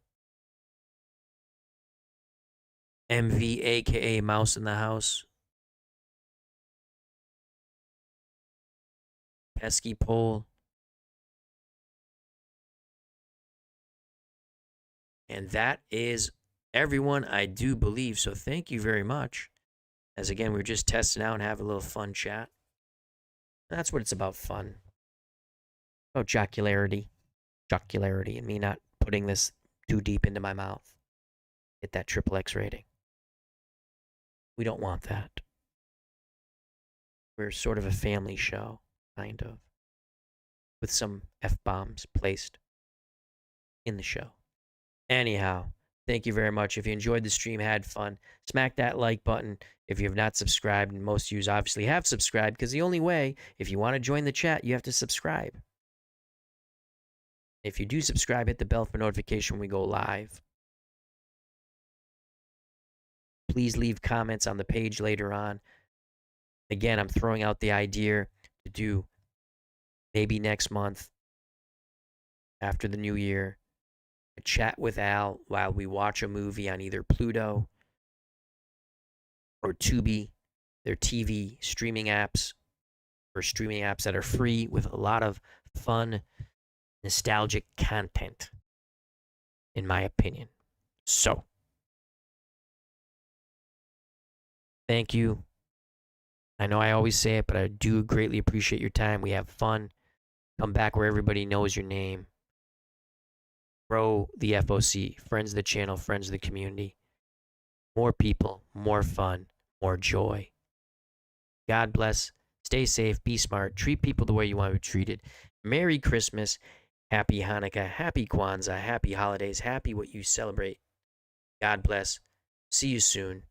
MV, aka Mouse in the House. Pesky Pole. And that is everyone, I do believe. So thank you very much. As again, we were just testing out and have a little fun chat. That's what it's about, fun. About jocularity. Jocularity, and me not putting this too deep into my mouth. Get that triple X rating. We don't want that. We're sort of a family show, kind of, with some F bombs placed in the show. Anyhow, thank you very much. If you enjoyed the stream, had fun, smack that like button. If you have not subscribed, and most of you obviously have subscribed, because the only way, if you want to join the chat, you have to subscribe. If you do subscribe, hit the bell for notification when we go live. Please leave comments on the page later on. Again, I'm throwing out the idea to do maybe next month, after the new year, a chat with Al while we watch a movie on either Pluto or Tubi, their TV streaming apps, or streaming apps that are free with a lot of fun, nostalgic content, in my opinion. So, thank you. I know I always say it, but I do greatly appreciate your time. We have fun. Come back where everybody knows your name. Grow the FOC, friends of the channel, friends of the community. More people, more fun, more joy. God bless. Stay safe, be smart, treat people the way you want to be treated. Merry Christmas, Happy Hanukkah, Happy Kwanzaa, Happy Holidays, happy what you celebrate. God bless. See you soon.